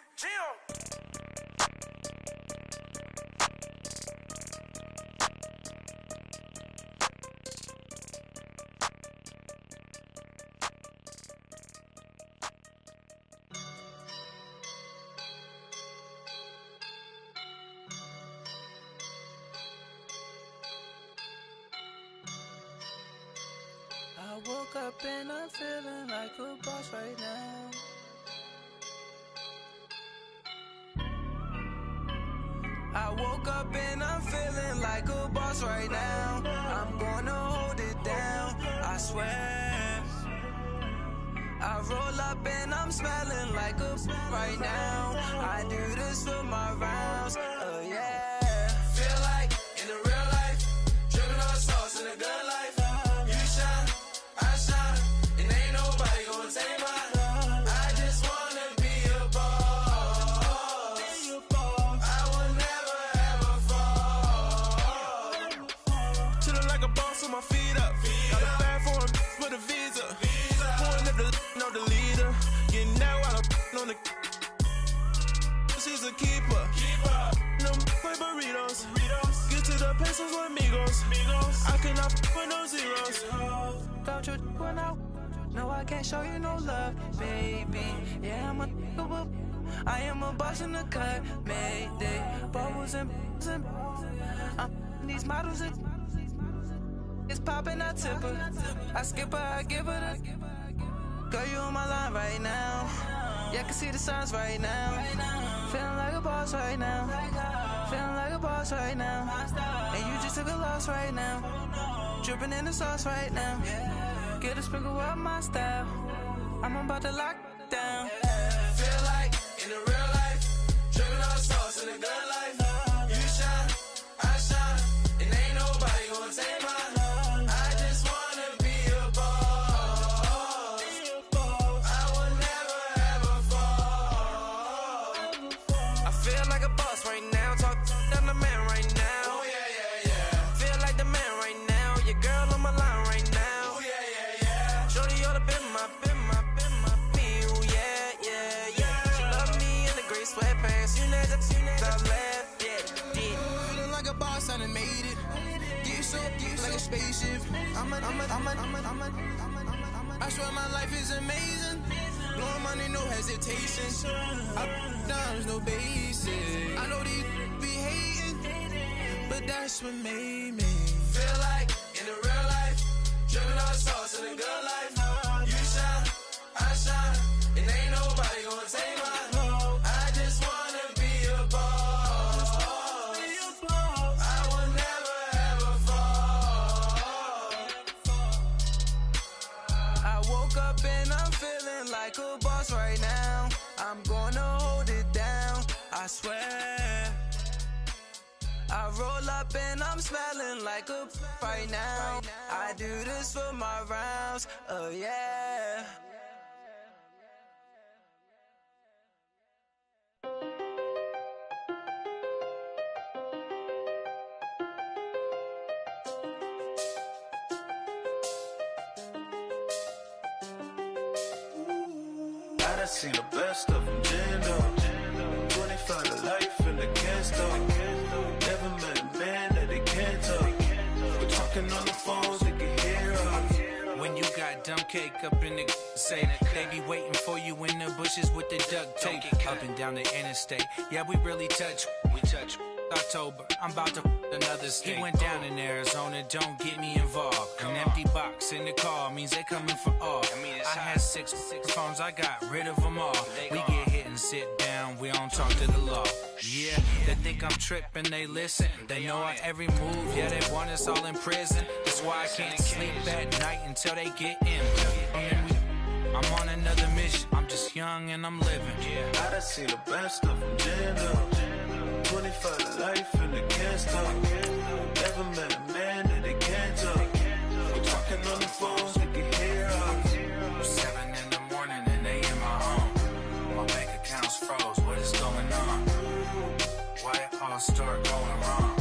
I woke up and I'm feeling like a boss right now. I woke up and I'm feeling like a boss right now. I'm gonna hold it down, I swear. I roll up and I'm smelling like a right now. I do this for my rounds, oh yeah. Feel like in the real life, dripping on sauce in a good life. You shine, I shine, and ain't nobody gonna take mine. I just wanna be a boss. I will never ever fall. Chillin' like a boss with my feet up. Got a bag for him with a visa. Pulling up the know the leader. Getting out while I'm on the. She's a keeper. No play burritos. Get to the pesos with amigos. I cannot with no zeros. Don't you run out? No, I can't show you no love, baby. Yeah, I am a boss in the cut, Mayday. Bubbles and these models it's popping, I tip her. I skip her, I give her the. Girl, you on my line right now. Yeah, I can see the signs right now. Feeling like a boss right now. Feeling like a boss right now. And you just took a loss right now. Dripping in the sauce right now. Get a sprinkle up my style. I'm about to lock down. Feel like in the real life, dripping on sauce in a son and made it. Get so like a spaceship. I swear my life is amazing. Blowing money, no hesitation. Up, downs, no basic. I know these be hating, but that's what made me feel like in the real life. Dripping all the sauce in the good life. You shine, I shine, and ain't nobody gonna take my home. I just wanna be a boss. I will never ever fall. I woke up and I'm feeling like a boss right now. I'm gonna hold it down, I swear. I roll up and I'm smelling like a right now. I do this for my rounds, oh yeah. I done seen the best of them, Jando. 25 to life in the cansto. Never met a man that they can't talk. We're talking on the phones, they can hear us. When you got dumb cake up in the say, they be waiting for you in the bushes with the duct tape. Up and down the interstate, yeah, we really touch. We touch. October, I'm about to another state. He went down in Arizona, don't get me involved. An empty box in the car means they coming for all. I had six phones, I got rid of them all. We get hit and sit down, we don't talk to the law. Yeah, they think I'm tripping, they listen. They know our every move, yeah, they want us all in prison. That's why I can't sleep at night until they get in. I'm on another mission, I'm just young and I'm living. I done seen the best of them, Jando. 25 to life in the can't stop. Never met a man that they can't talk. We're talking on the phones, they can hear us. 7 in the morning and they in my home. My bank account's froze, what is going on? Why it all start going wrong?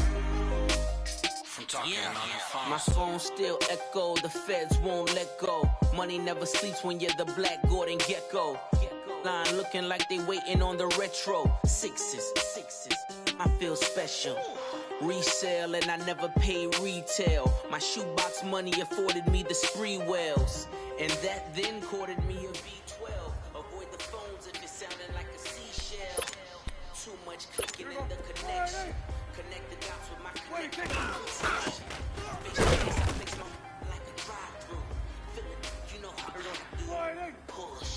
From talking on the phone. My phone still echo, the feds won't let go. Money never sleeps when you're the Black Gordon Gecko. Line looking like they waiting on the retro. Sixes, I feel special. Resale and I never pay retail. My shoebox money afforded me the spree wells. And that then courted me a V12. Avoid the phones if it's sounding like a seashell. Too much clicking in the connection. Connect the dots with my connection. I fix my like a drive-through. Feel it, you know how I do. Push.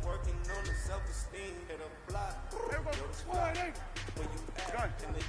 Working on the self-esteem. team hit a block. Here we go. Yo, the spot. Wait, When you act in the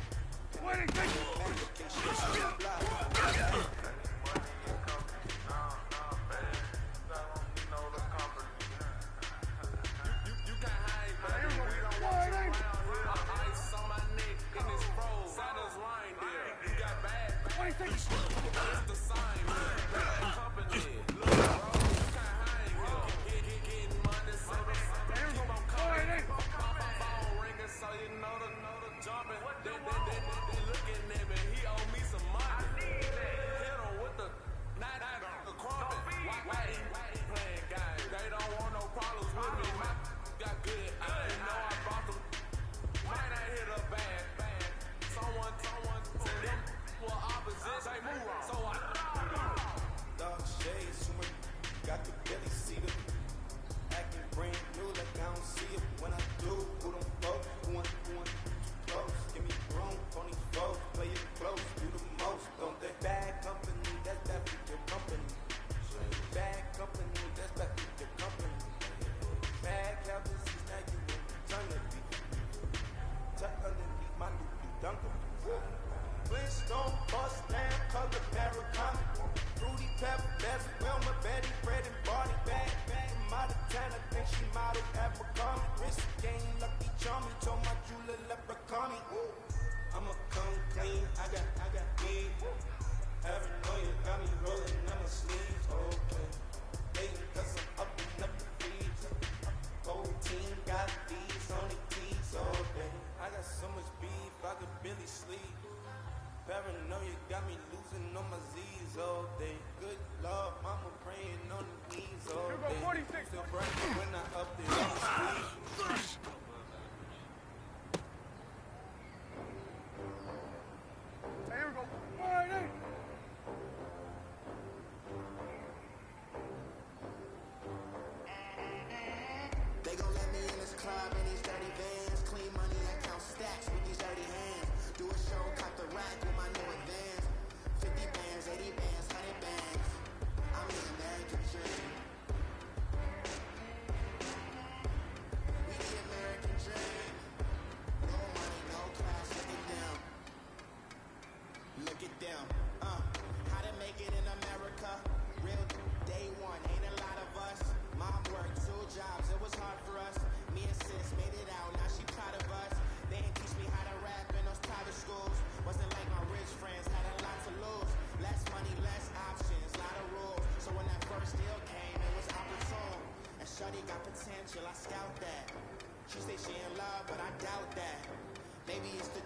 Paranoia got me losing on my Z's all day. Good Lord, mama praying on the knees all day. 46. Still praying when I up there on the street. Here we go. 40. They gon' let me in this club in these dirty vans. Clean money, I count stacks with these dirty hands. Do a show, cop the rack with my new advance. 50 bands, 80 bands, 100 bands. I'm the American dream. We the American dream. No money, no class, look at them. Look at them. How to make it in America? Real day one, ain't a lot of us. Mom worked 2 jobs, it was hard for us. Me and sis made it out, now she proud of us. They ain't teach me how to rap in those private schools. Wasn't like my rich friends, had a lot to lose. Less money, less options, lot of rules. So when that first deal came, it was opportune. And shawty got potential, I scout that. She say she in love, but I doubt that. Maybe it's the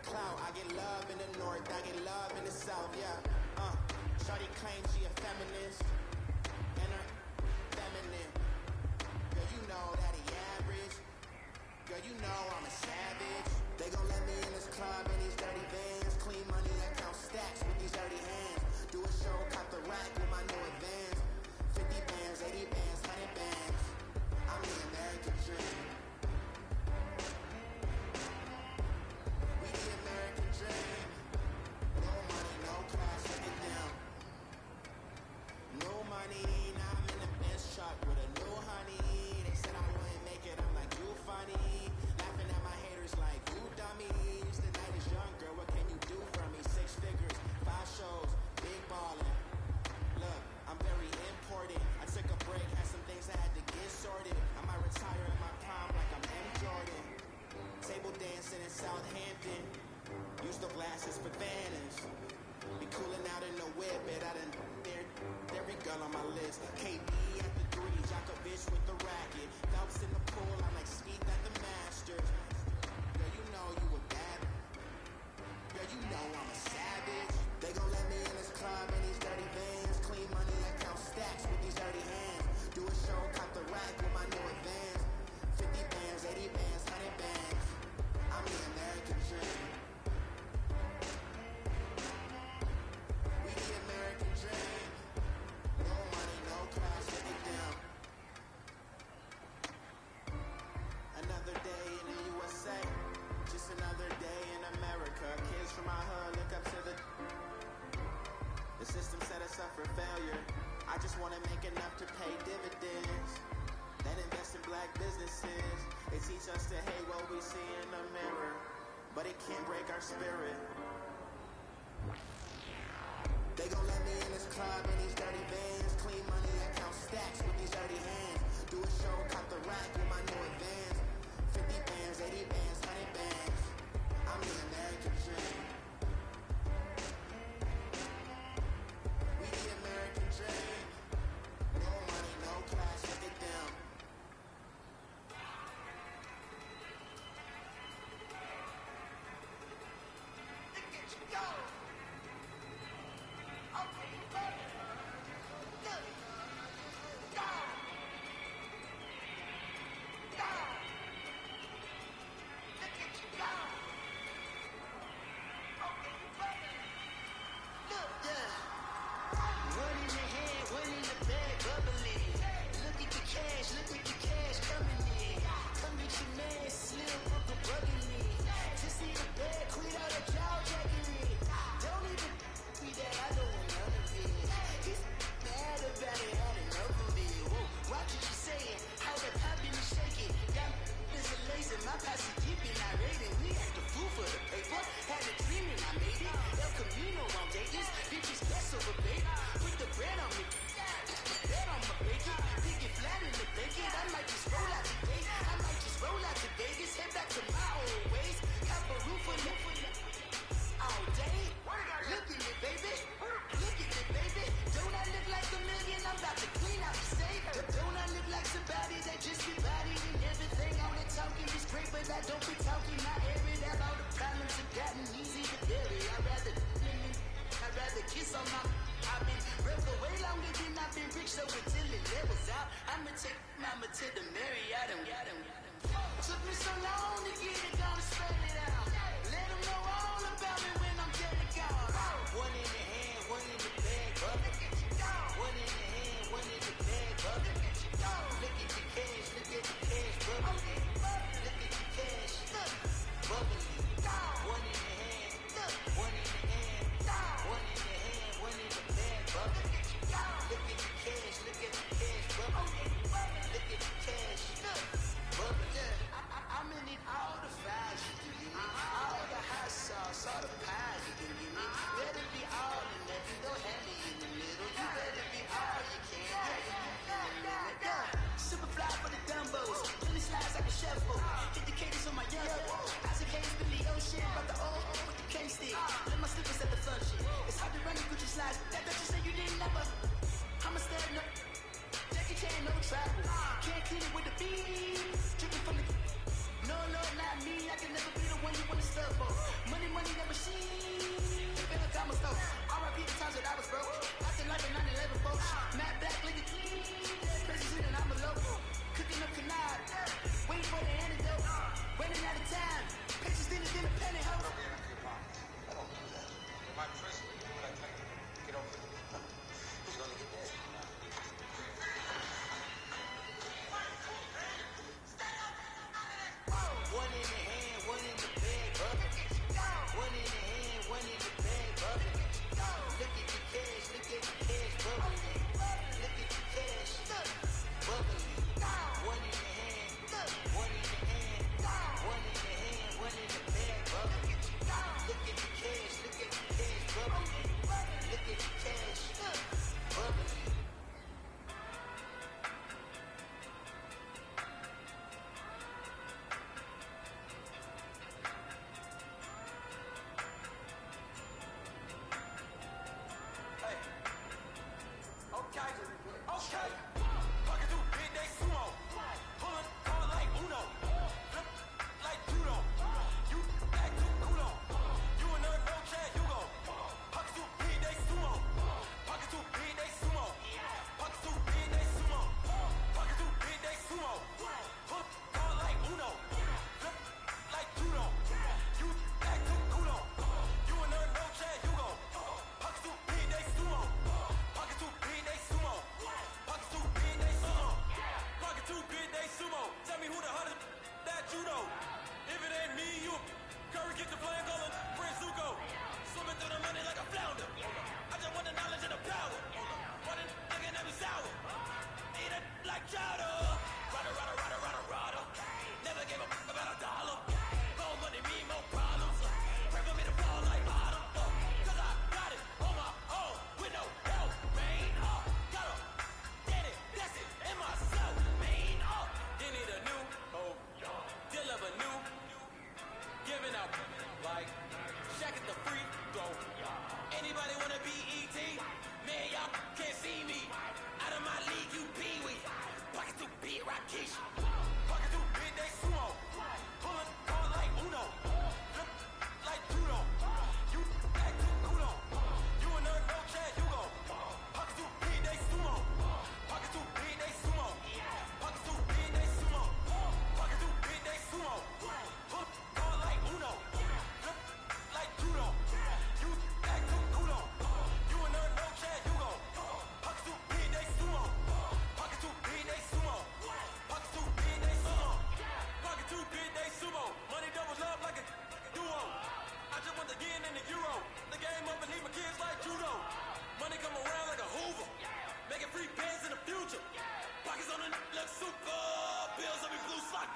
clout. I get love in the north, I get love in the south, yeah. Shawty claims she a feminist, and her feminine. Girl, you know that he average. Girl, you know I'm a savage. They gon' let me in this club in these dirty vans. Clean money, I count stacks with these dirty hands. Do a show, cop the rack with my new advance. 50 bands, 80 bands, 100 bands. I'm the American dream. We the American dream. No money, no class, look at them. No but it can't break our spirit. They gon' let me in this club in these dirty vans. Clean money, I count stacks with these dirty hands. Do a show, cop the rack with my new advance. 50 bands, 80 bands, 100 bands. I'm the American dream. We the American dream. No money, no class, look at them.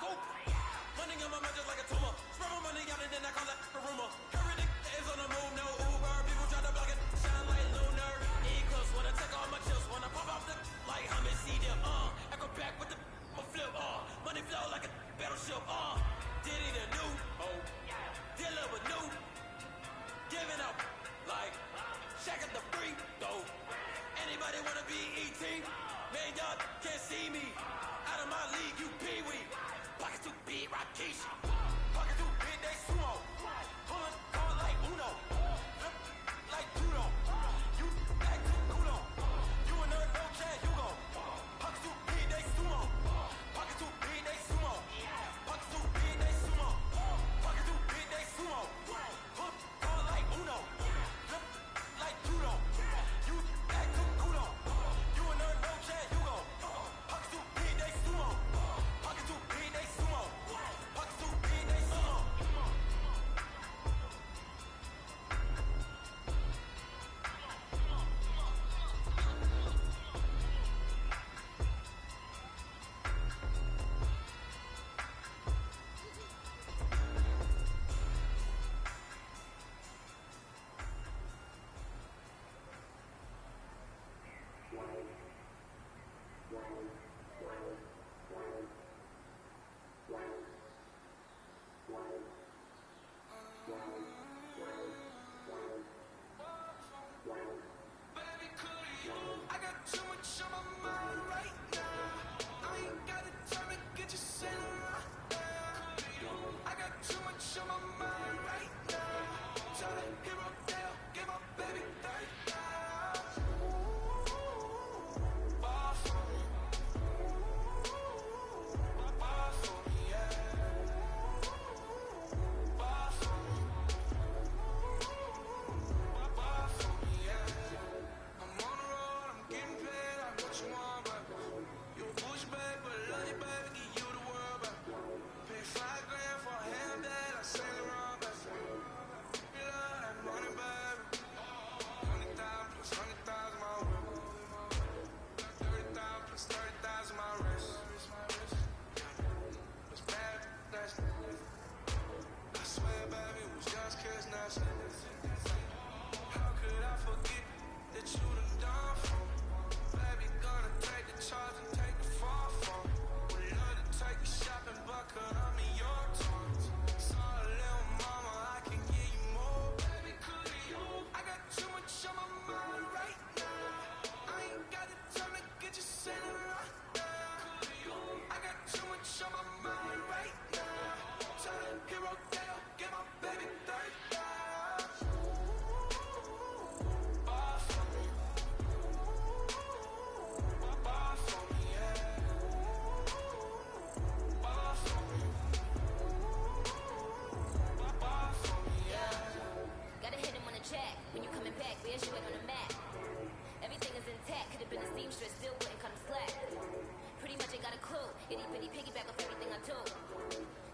Hope. Money on my mind just like a tumor. Spread my money out and then I call it a rumor. Curry dick is on the move, no Uber. People try to block it, shine like lunar. E-close, wanna take all my chips, wanna pop off the like Hummus, see them, I go back with the flip, money flow like a battleship, Diddy the new, dealer with new, giving up like Shaq at the free, though. Anybody wanna be E.T.? Man, y'all can't see me. Out of my league, you pee-wee. Pockets too big, Rakishi. Pockets too big, they sumo. Pulling call like Uno. Flip like Judo. You act too kudo. You a nerd, no cash, you go. Pockets too big, they sumo. Pockets too big, they sumo. Pockets too big, they sumo. Pockets too big, they sumo. Pull call like Uno. Flip like Judo. You act too kudo. You a nerd, no cash, you go. Pockets too big, they sumo. Pockets too big, they sumo. Pockets too big, they sumo. I got too much on my mind right now. I ain't got the time to get you sitting right now. I got too much on my mind right now. Tell the hero down, give my baby 30,000. Bar for me. Bar for me, yeah. Bar for me. Bar for me, yeah. I'm on the road, I'm getting paid, I what you want, but you a bush, babe, but love you, baby, give you the world, but pay $5 grand for a handbag, I sail around, but you love that money, baby. 100,000 plus 100,000 my whip. 30,000 plus 30,000 my wrist. It's bad, that's I swear, baby, it was just kiss, now how could I forget that you done done for me? Baby, gonna take the charge and take the fall for me. Would love to take you shopping, but could I mean your terms? Sorry, little mama, I can give you more. Baby, could you? I got too much on my mind right now. I ain't got the time to get you sitting right now. I got too much on my mind right now. Tell the hero down, give my baby 30,000. Bar for me. Bar for me, yeah. Bar for me. Bar for me, yeah. Gotta hit him on the jack. When you coming back, where's you at on the map? Everything is intact. Could've been a seamstress, still wouldn't come slack. Pretty much ain't got a clue. Itty bitty piggyback off everything I do.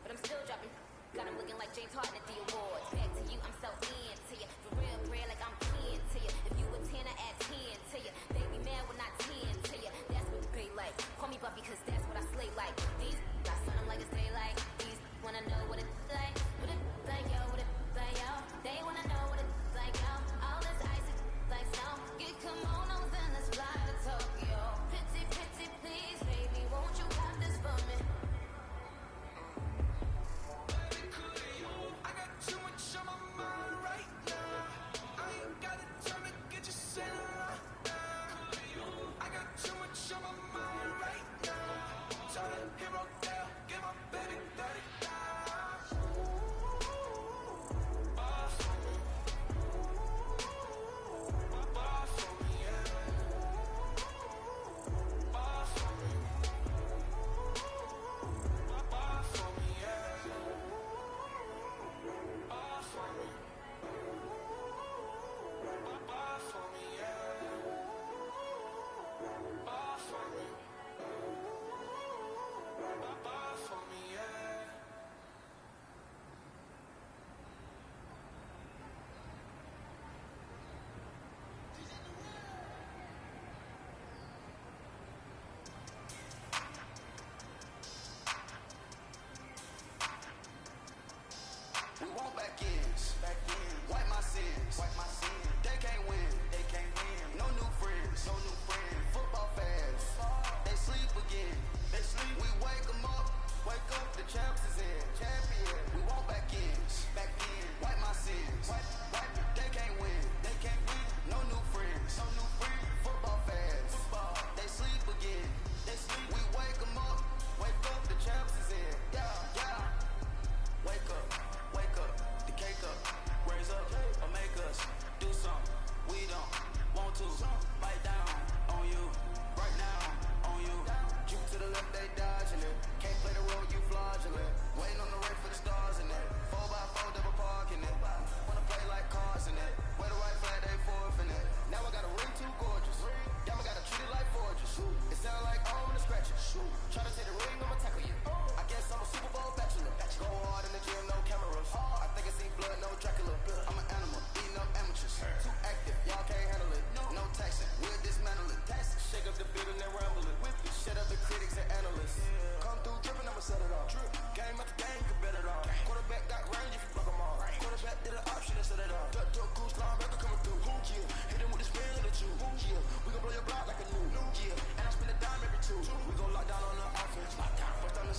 But I'm still dropping. Got him looking like James Harden at the awards. Back to you, I'm so into you. For real, real, like I'm kin to you. If you a 10, I add 10 to you. They be mad when I 10 to you. That's what the pay like. Call me Buffy, cause that's what I slay like. These, I sun them like it's daylight. These wanna know what it's like. What it like, yo, what it like, yo. They wanna know what it's like, yo. All this ice is like snow. Get kimonos and let's fly to Tokyo. Pretty, pretty, please, baby, won't you have this for me? I got too much on my mind right now. I ain't got the time to get you sitting right now. I got too much on my mind right now.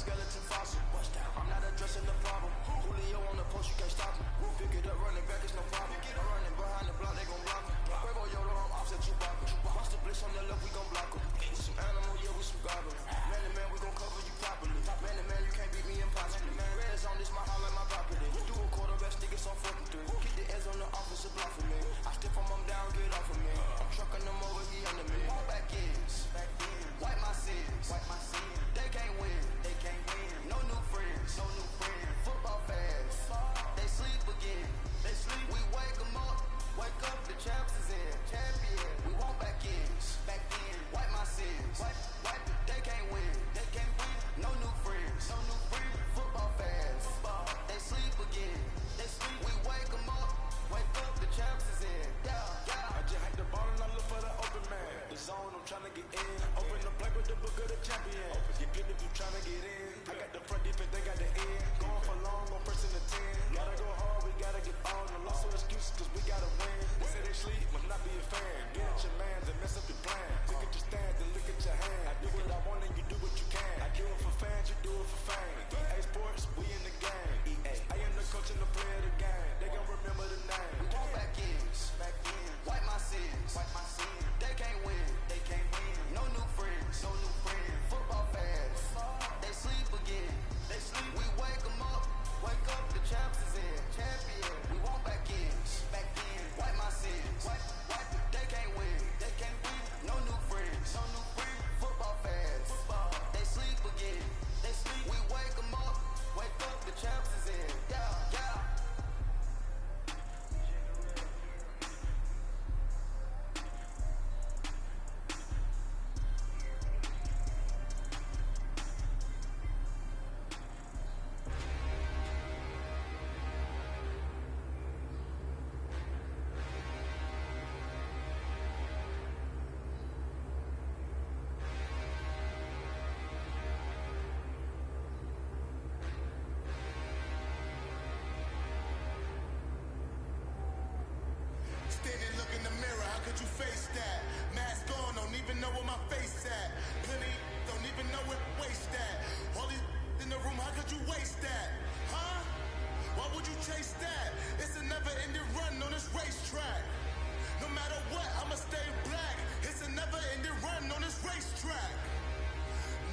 skeleton fossil. I'm not addressing the problem. Julio on the post, you can't stop him. Pick it up, running back, it's no problem. I'm running behind the block, they gon' block him. Quavo Yoda, I'm offset Chewbacca. Watch the blitz on the left, we gon' block him. We some animal, yeah, we some goblins. Man to man, we gon' cover you properly. Man to man, you can't beat me impossibly. Red zone, this my house like my property. Do a quarterback, stick it on 43. Keep the ends on the offensive block for me. I stiff him, I'm down, get off of me. I'm trucking them over, he under me. Back ends, wipe my sins. They can't win. No new friends. Football fans. They sleep again. We wake them up. Wake up, the champs is in. Champion. We want back ends. Wipe my sins. They can't win. No new friends. Football fans. They sleep again. We wake them up. Wake up, the champs is in. I just hit the ball and I look for the open man. The zone, I'm tryna get in. Open the play with the book of the champion. You get if you tryna get in. I got the front defense, they got the end. Going for long, on first and the 10. Gotta go hard, we gotta get on. No loss or excuses, cause we gotta win. They say they sleep, must not be a fan. Get at your mans and mess up your plan. Look at your stance and look at your hand. I do what I want and you do what you can. I do it for fans, you do it for fame. EA Sports, we in the game. I am the coach and the player of the game. They gon' remember the name. We want back ends. Wipe my sins. They can't win. No new friends. Football fans. They sleep again. We wake them up. Wake up, the champs is in. Champion. We want back ends. Wipe my sins. They can't win. No new friends. Football fans. They sleep again. We wake them up. Wake up, the champs is in. Yeah. Standing, look in the mirror, how could you face that? Mask on, don't even know where my face at. Plenty, don't even know where waste at. All these in the room, how could you waste that? Huh? Why would you chase that? It's a never-ending run on this racetrack. No matter what, I'ma stay black. It's a never-ending run on this racetrack.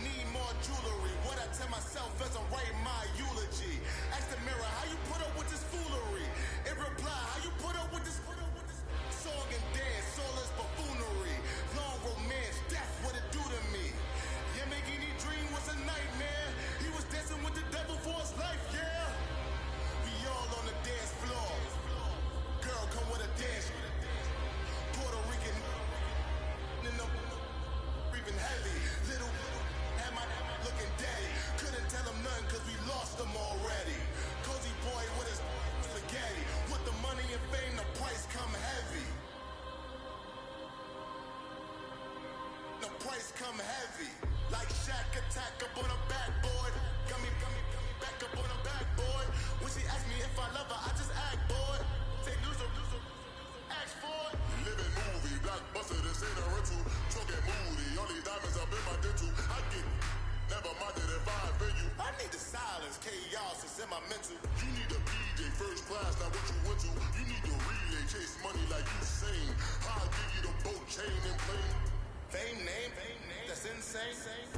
Need more jewelry, what I tell myself as I write my eulogy. Ask the mirror, how you put up with this foolery? It reply, how you put up with this song and dance, soulless buffoonery. Long romance, that's what it do to me. Yamagini dream was a nightmare. He was dancing with the devil for his life, yeah. We all on the dance floor. Girl, come with a dance. Puerto Rican in the breathing heavy. Little had my looking daddy. Couldn't tell him nothing cause we lost him already. Cozy boy with his spaghetti. With the money and fame, the price come heavy. The price come heavy. Like Shaq attack up on a backboard. Got me back up on a backboard. When she asked me if I love her, I just act bored. Say loser, ask for it. Living movie, blockbuster, this ain't a rental. Talking moody, all these diamonds up in my dental. I get never minded if I offend you. I need the silence, chaos, it's in my mental. You need a PJ first class, not what you went to. You need to relay, chase money like you sane. I'll give you the boat, chain, and plane. Fame name, that's insane.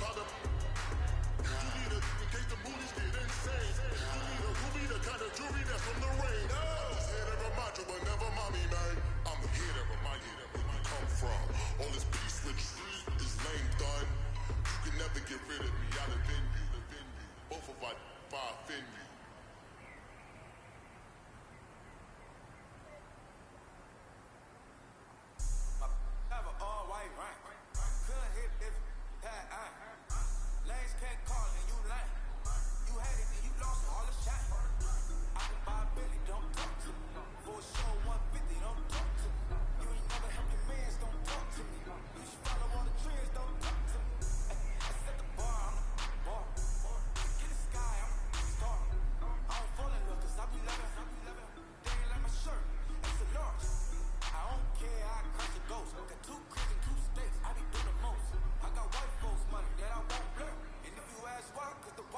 Father, you need a in case the movies get insane. You need a ruby, the kind of jewelry that's from the rain. I'm just here to remind you, but never mommy, man. I'm here to remind you where you come from. All this peace with street is lame done. You can never get rid of me, I'll offend you. Both of us, if I offend you.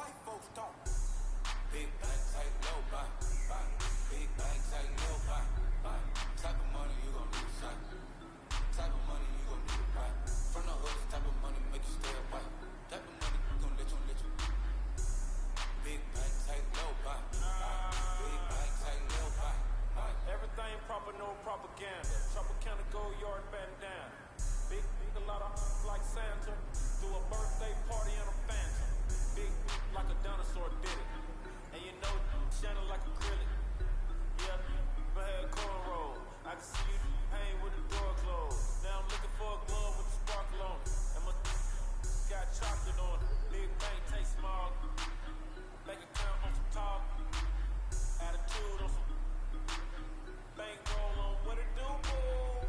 white folks talk. Big bank, tight, low buy. Big bank, tight, low buy. Type of money you gon' need, son. Type of money you gon' need, right? From the hood, type of money make you stay away. Type of money gon' let you. Big bank, tight, low buy. Big bank, tight, low buy. Everything proper, no propaganda. Tropicana, go yard, bandana. Big, a lot of like Santa. Threw a birthday party in a phantom. Big like a dinosaur did it. And you know, shining like acrylic. Yeah, I had cornrow. I can see you pain with the door closed. Now I'm looking for a glove with the sparkle on it. And my got chocolate on it. Big bank, take small. Make a count on some talk. Attitude on some bank roll on what it do, boo.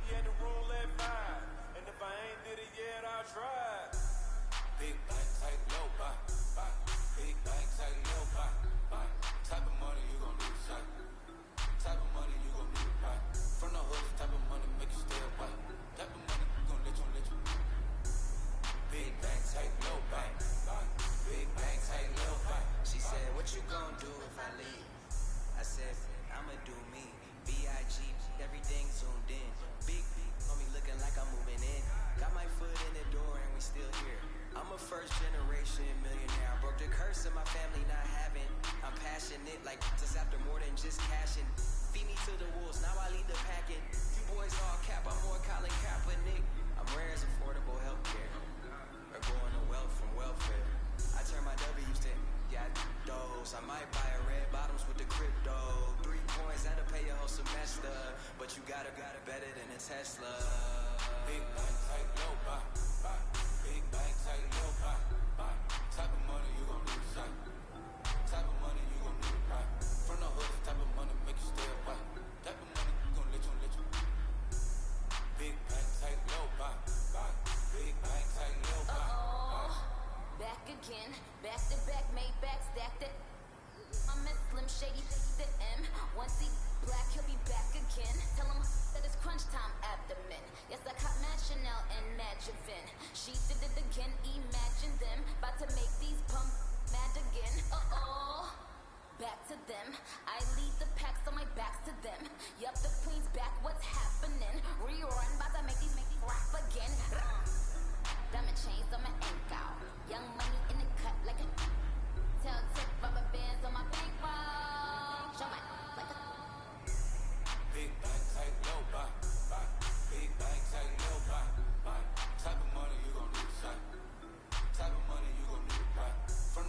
He had the roulette vibe. And if I ain't did it yet, I'll try. Big bank, tight, low buy. Big bank, tight, low buy. Type of money you gon' need, son. Type of money you gon' need, right? From the hood, type of money make you stay away. Type of money gon' let you. Big bank, tight, low buy. Big bank, tight, low buy. She said, what you gon' do if I leave? I said, I'ma do me. B.I.G. Everything zoomed in. Big on me looking like I'm moving in. Got my foot in the door and we still here. I'm a first generation millionaire. I broke the curse of my family not having. I'm passionate like just after more than just cashing. Feed me to the wolves, now I lead the packing. You boys all cap, I'm more Colin Kaepernick. I'm rare as affordable healthcare. Or going to wealth from welfare. I turn my W's to got those. I might buy a red bottoms with the crypto. 3 coins, that'll pay your whole semester. But you gotta better than a Tesla. Big bank, tight, low buy. Big bank, tight, low buy. Type of money you gon' need, son. Type of money you gon' need, right? From the hood, type of money make you stay away. Type of money gon' let you. Big bank, tight, low buy. Big bank, tight, low buy. Back again, back to back, made back, stacked it. I'm a Slim Shady, the M. Once he black, he'll be back again. Tell him that it's crunch time abdomen. Yes, I caught Mad Chanel and Magivin. She did it again, imagine them. About to make these pump mad again. Back to them. I lead the pack, so my back's to them. Yup, the queen's back, what's happening? Rerun, about to make these rap again. Diamond chains on my ankle. Young money in the cut like a tell tip rubber bands on my bankroll. Show my like a Big bank, tight, low buy. Big bank, tight, low buy. Type of money you gon' need, son. Type of money you gon' need, right? From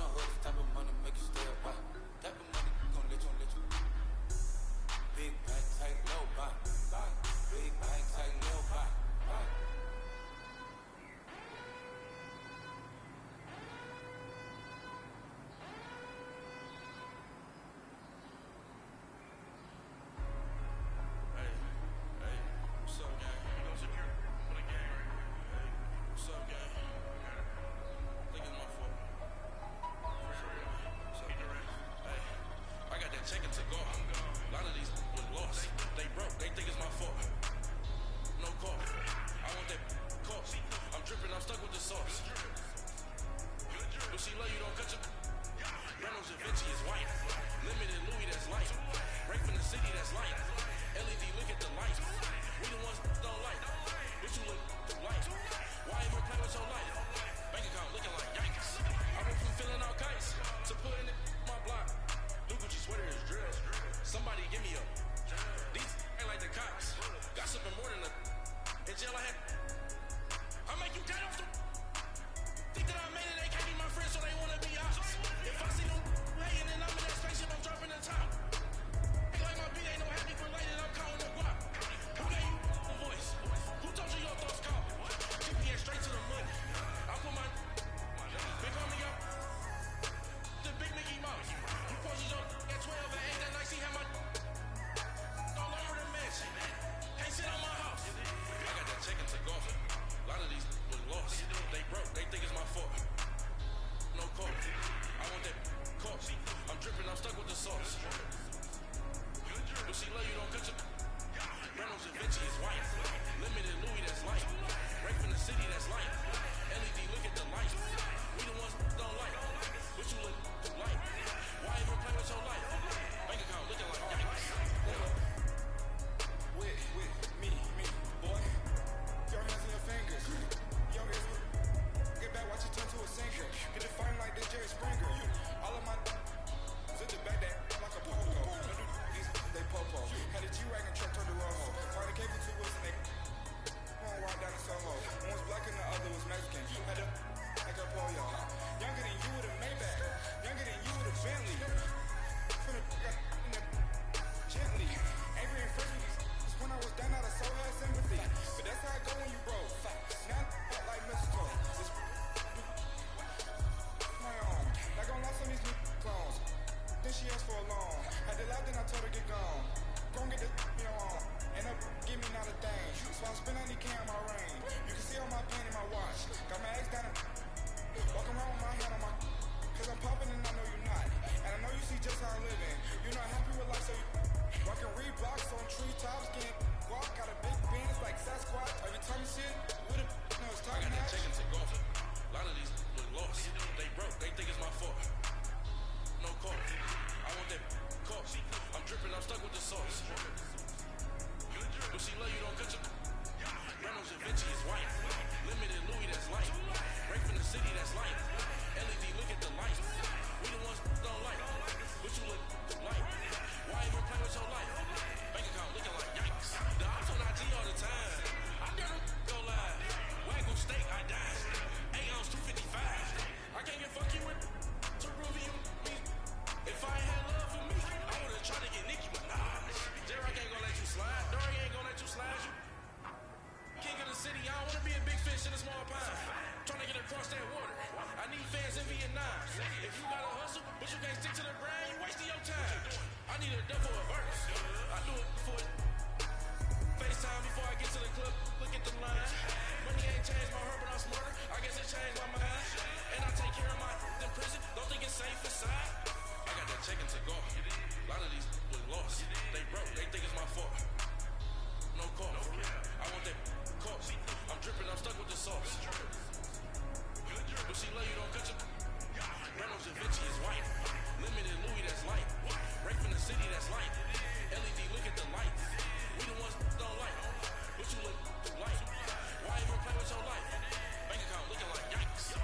last for long. Had the loud, then I told her get gone. Gon' get the me on. And up, give me not a thing. So I spin on the can on my range. You can see all my pain in my watch. Got my ex down and walking around with my hand on my. Cause I'm popping and I know you're not. And I know you see just how I'm living. You're not happy with life, so you rockin' Reeboks on treetops, getting walk. Got a big Benz like Sasquatch. Every time you see it, with a no, it's time. I got that chicken to go. A lot of these look lost. They broke, they think it's my fault. No call. I want that call. I'm dripping, I'm stuck with the sauce. But she love you, don't cut your. Reynolds and Vinci is white. Limited Louis, that's light. Break from the city, that's light. LED, look at the lights. We the ones don't like. But you look like. Why even play with your life? Bank account looking like yikes. The ops on IG all the time. I dare them go live. Wagyu steak, I died. 8 ounce 255. I can't get fuck you with to review me. If I ain't had love for me, I would've tried to get Nicki Minaj. J-Rock ain't gonna let you slide. Dory ain't gonna let you slide. King of the city, I don't wanna be a big fish in a small pond. Trying to get across that water. I need fans in Vietnam. If you gotta hustle, but you can't stick to the grind, you wasting your time. I need a double a verse. I do it for it. FaceTime before I get to the club. Look at the line. Money ain't changed my heart, but I'm smarter. I guess it changed my mind. And I take care of my in prison. Don't think it's safe inside. I got that chicken to go. A lot of these look lost. They broke, they think it's my fault. No call. I want that call. I'm dripping, I'm stuck with the sauce. But she love you, don't cut your. Reynolds and Vinci is white. Limited Louis, that's light. Break from the city, that's light. LED, look at the lights. We the ones don't like. But you look like. Why even play with your life? Bank account looking like yikes.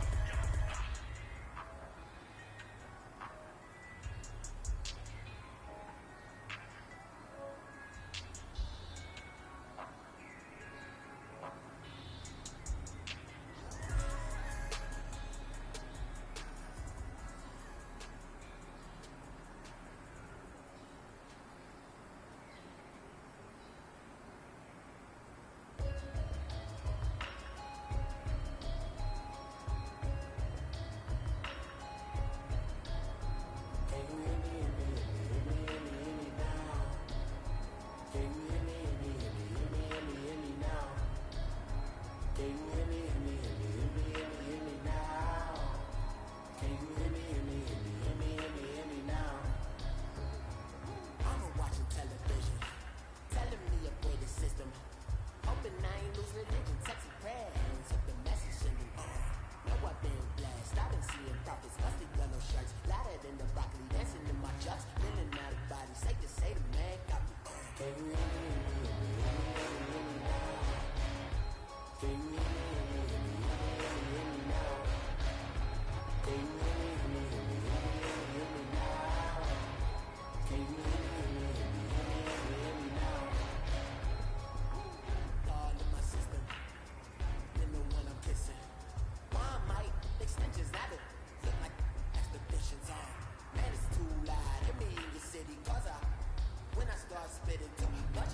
Cause when I start spitting, too much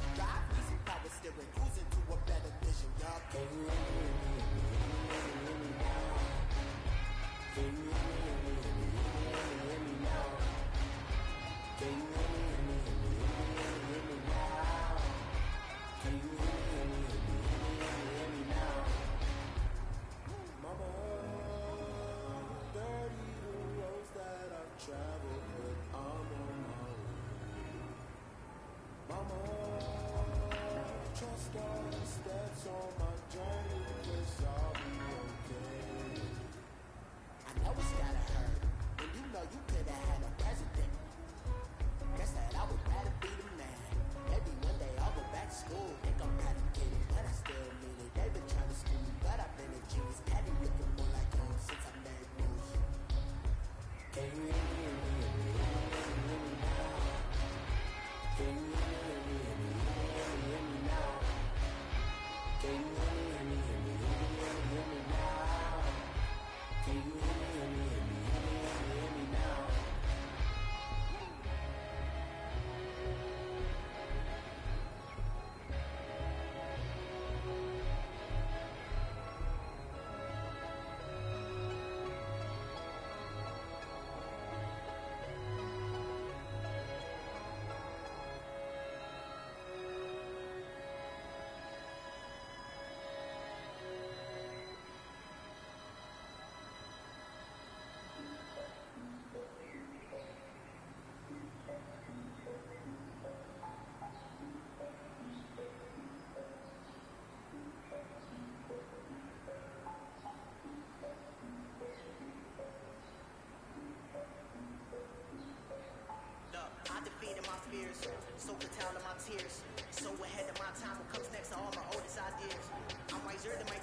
soak the towel of my tears. So ahead of my time, what comes next are all my oldest ideas. I'm wiser than my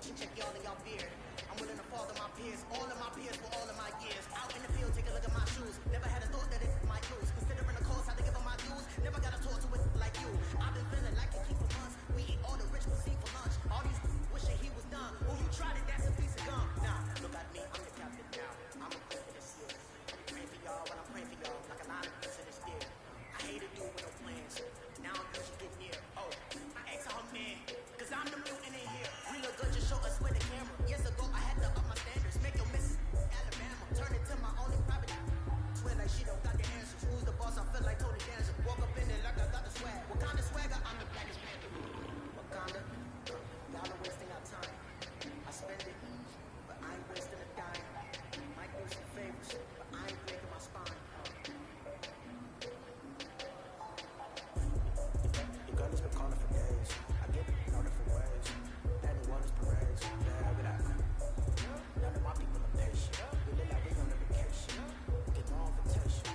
check y'all in y'all beard. I'm willing to father my peers, all of my peers for all of my years. Out in the field, take a look at my shoes. Never had a thought that it might lose. Considering the cost, I had to give them my dues. Never got a talk to it like you. I've been feeling like a king for months. We eat all the rich cuisine for lunch. All these wishing he was done. Oh, you tried it, that's a piece of gum. Now, look at me, I'm the captain now. I'm a queen for this year. Praying for y'all when I'm praying for y'all. Like a line of beats in this year. I hate to do with no plans. Now I'm usually get near. Oh, I asked her man, cause I'm the mutant in here. We look good, just show us with the camera. Years ago, I had to up my standards. Make your miss Alabama. Turn it to my only private. Swear like she don't got the answers. Who's the boss? I feel like Tony Danza. Walk up in there like I got the swag. What kind of swagger? I'm the blackest panther. Wakanda, y'all are wasting our time. I spend it, but I ain't wasting a dime. Might do some favors, but I ain't breaking my spine. Your girl has been calling for days. I get it in all different ways. That new one is parades. Yeah, but none of my people are patient. We live like we on a vacation. Get no invitation.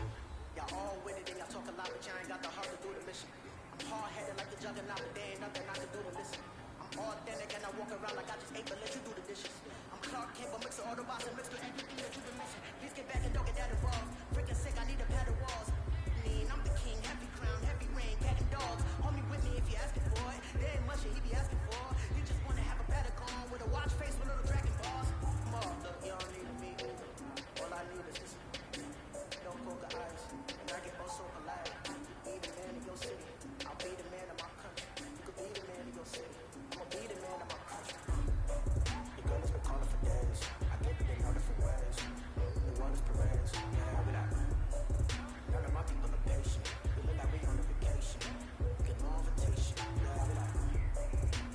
Y'all all with it and y'all talk a lot, but y'all ain't got the heart to do the mission. I'm hard-headed like the juggernaut, but there ain't nothing I can do to listen. I'm authentic and I walk around like I just ate, but let you do the dishes. I'm Clark Kent, but mix the Autobots and mix with everything that you've been missing. Please get back and don't get that involved. Freaking sick, I need a pad of walls. I'm the king, heavy crown, heavy rain, cat and dogs. Homie with me if you're asking for it. There ain't much that he be asking for. You just wanna have a Patagon with a watch face with little dragon balls. Look, you don't need me either. All I need is this. No poker eyes, and I get oh so polite. Be the man of your city. I'll be the man of my country. You could be the man of your city. I'ma be the man of my country. Your girl has been calling for days. I get it in all different ways. The one is parades. Yeah, but none of my people are patient. We look like we on a vacation. Get no invitation. Yeah, but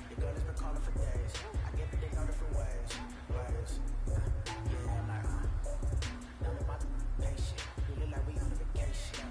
your girl has been calling for days. I get it in all different ways. Yeah, like none of my patient. We look like we on a vacation.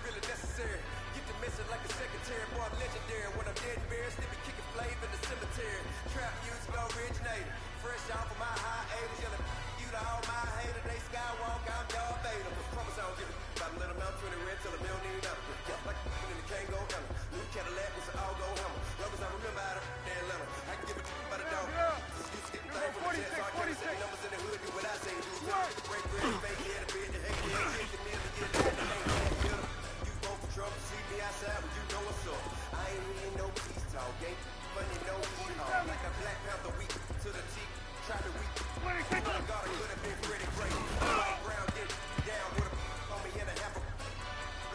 really necessary. Get the message like a secretary, boy, I'm legendary. When I'm dead and buried, still be kicking flavor in the cemetery. Trap music originated, fresh off of my hiatus. Yelling you to all my haters, they skywalk, I'm Darth Vader. Promise I don't give a about a little amount, 20 red till $1 million. Just like in the Kango Ella. New Cadillac was an all-go hammer. Love as I remember out of Atlanta. I can give a about a dog. Just used to get the thing from the jet, so I can't say numbers in the hood, do what I say. Do break bread, fake head, a bit, the hate head, hit the meal, get it, and ain't that good. You both for trouble, see me outside when you know what's up. I ain't really no peace talk, ain't funny, no hee-haw. Like a Black Panther weak to the teeth, try to weak. My God, I could have been pretty great. White brown, get down with a on me and a half a.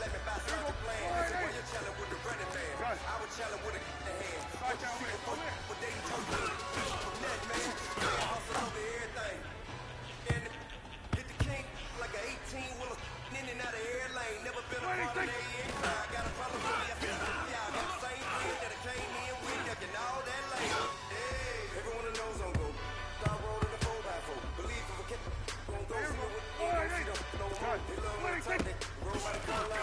Let me buy something plan. Listen, while you're challenging with the running man, I was challenging with a in hand. What you see before what they told you. From that man, hustle over everything. And hit the king like an 18-wheeler in and out of air lane. Never been a part of that crowd. Got a problem with me. I said, yeah, I got the same thing that I came in with. Ducking all that lane. Hey, everyone that knows on go. Start rolling the 4x4. Believe if we kept gon' go see what we ain't gon' see no more. They love when I talk that. Roll by the car line.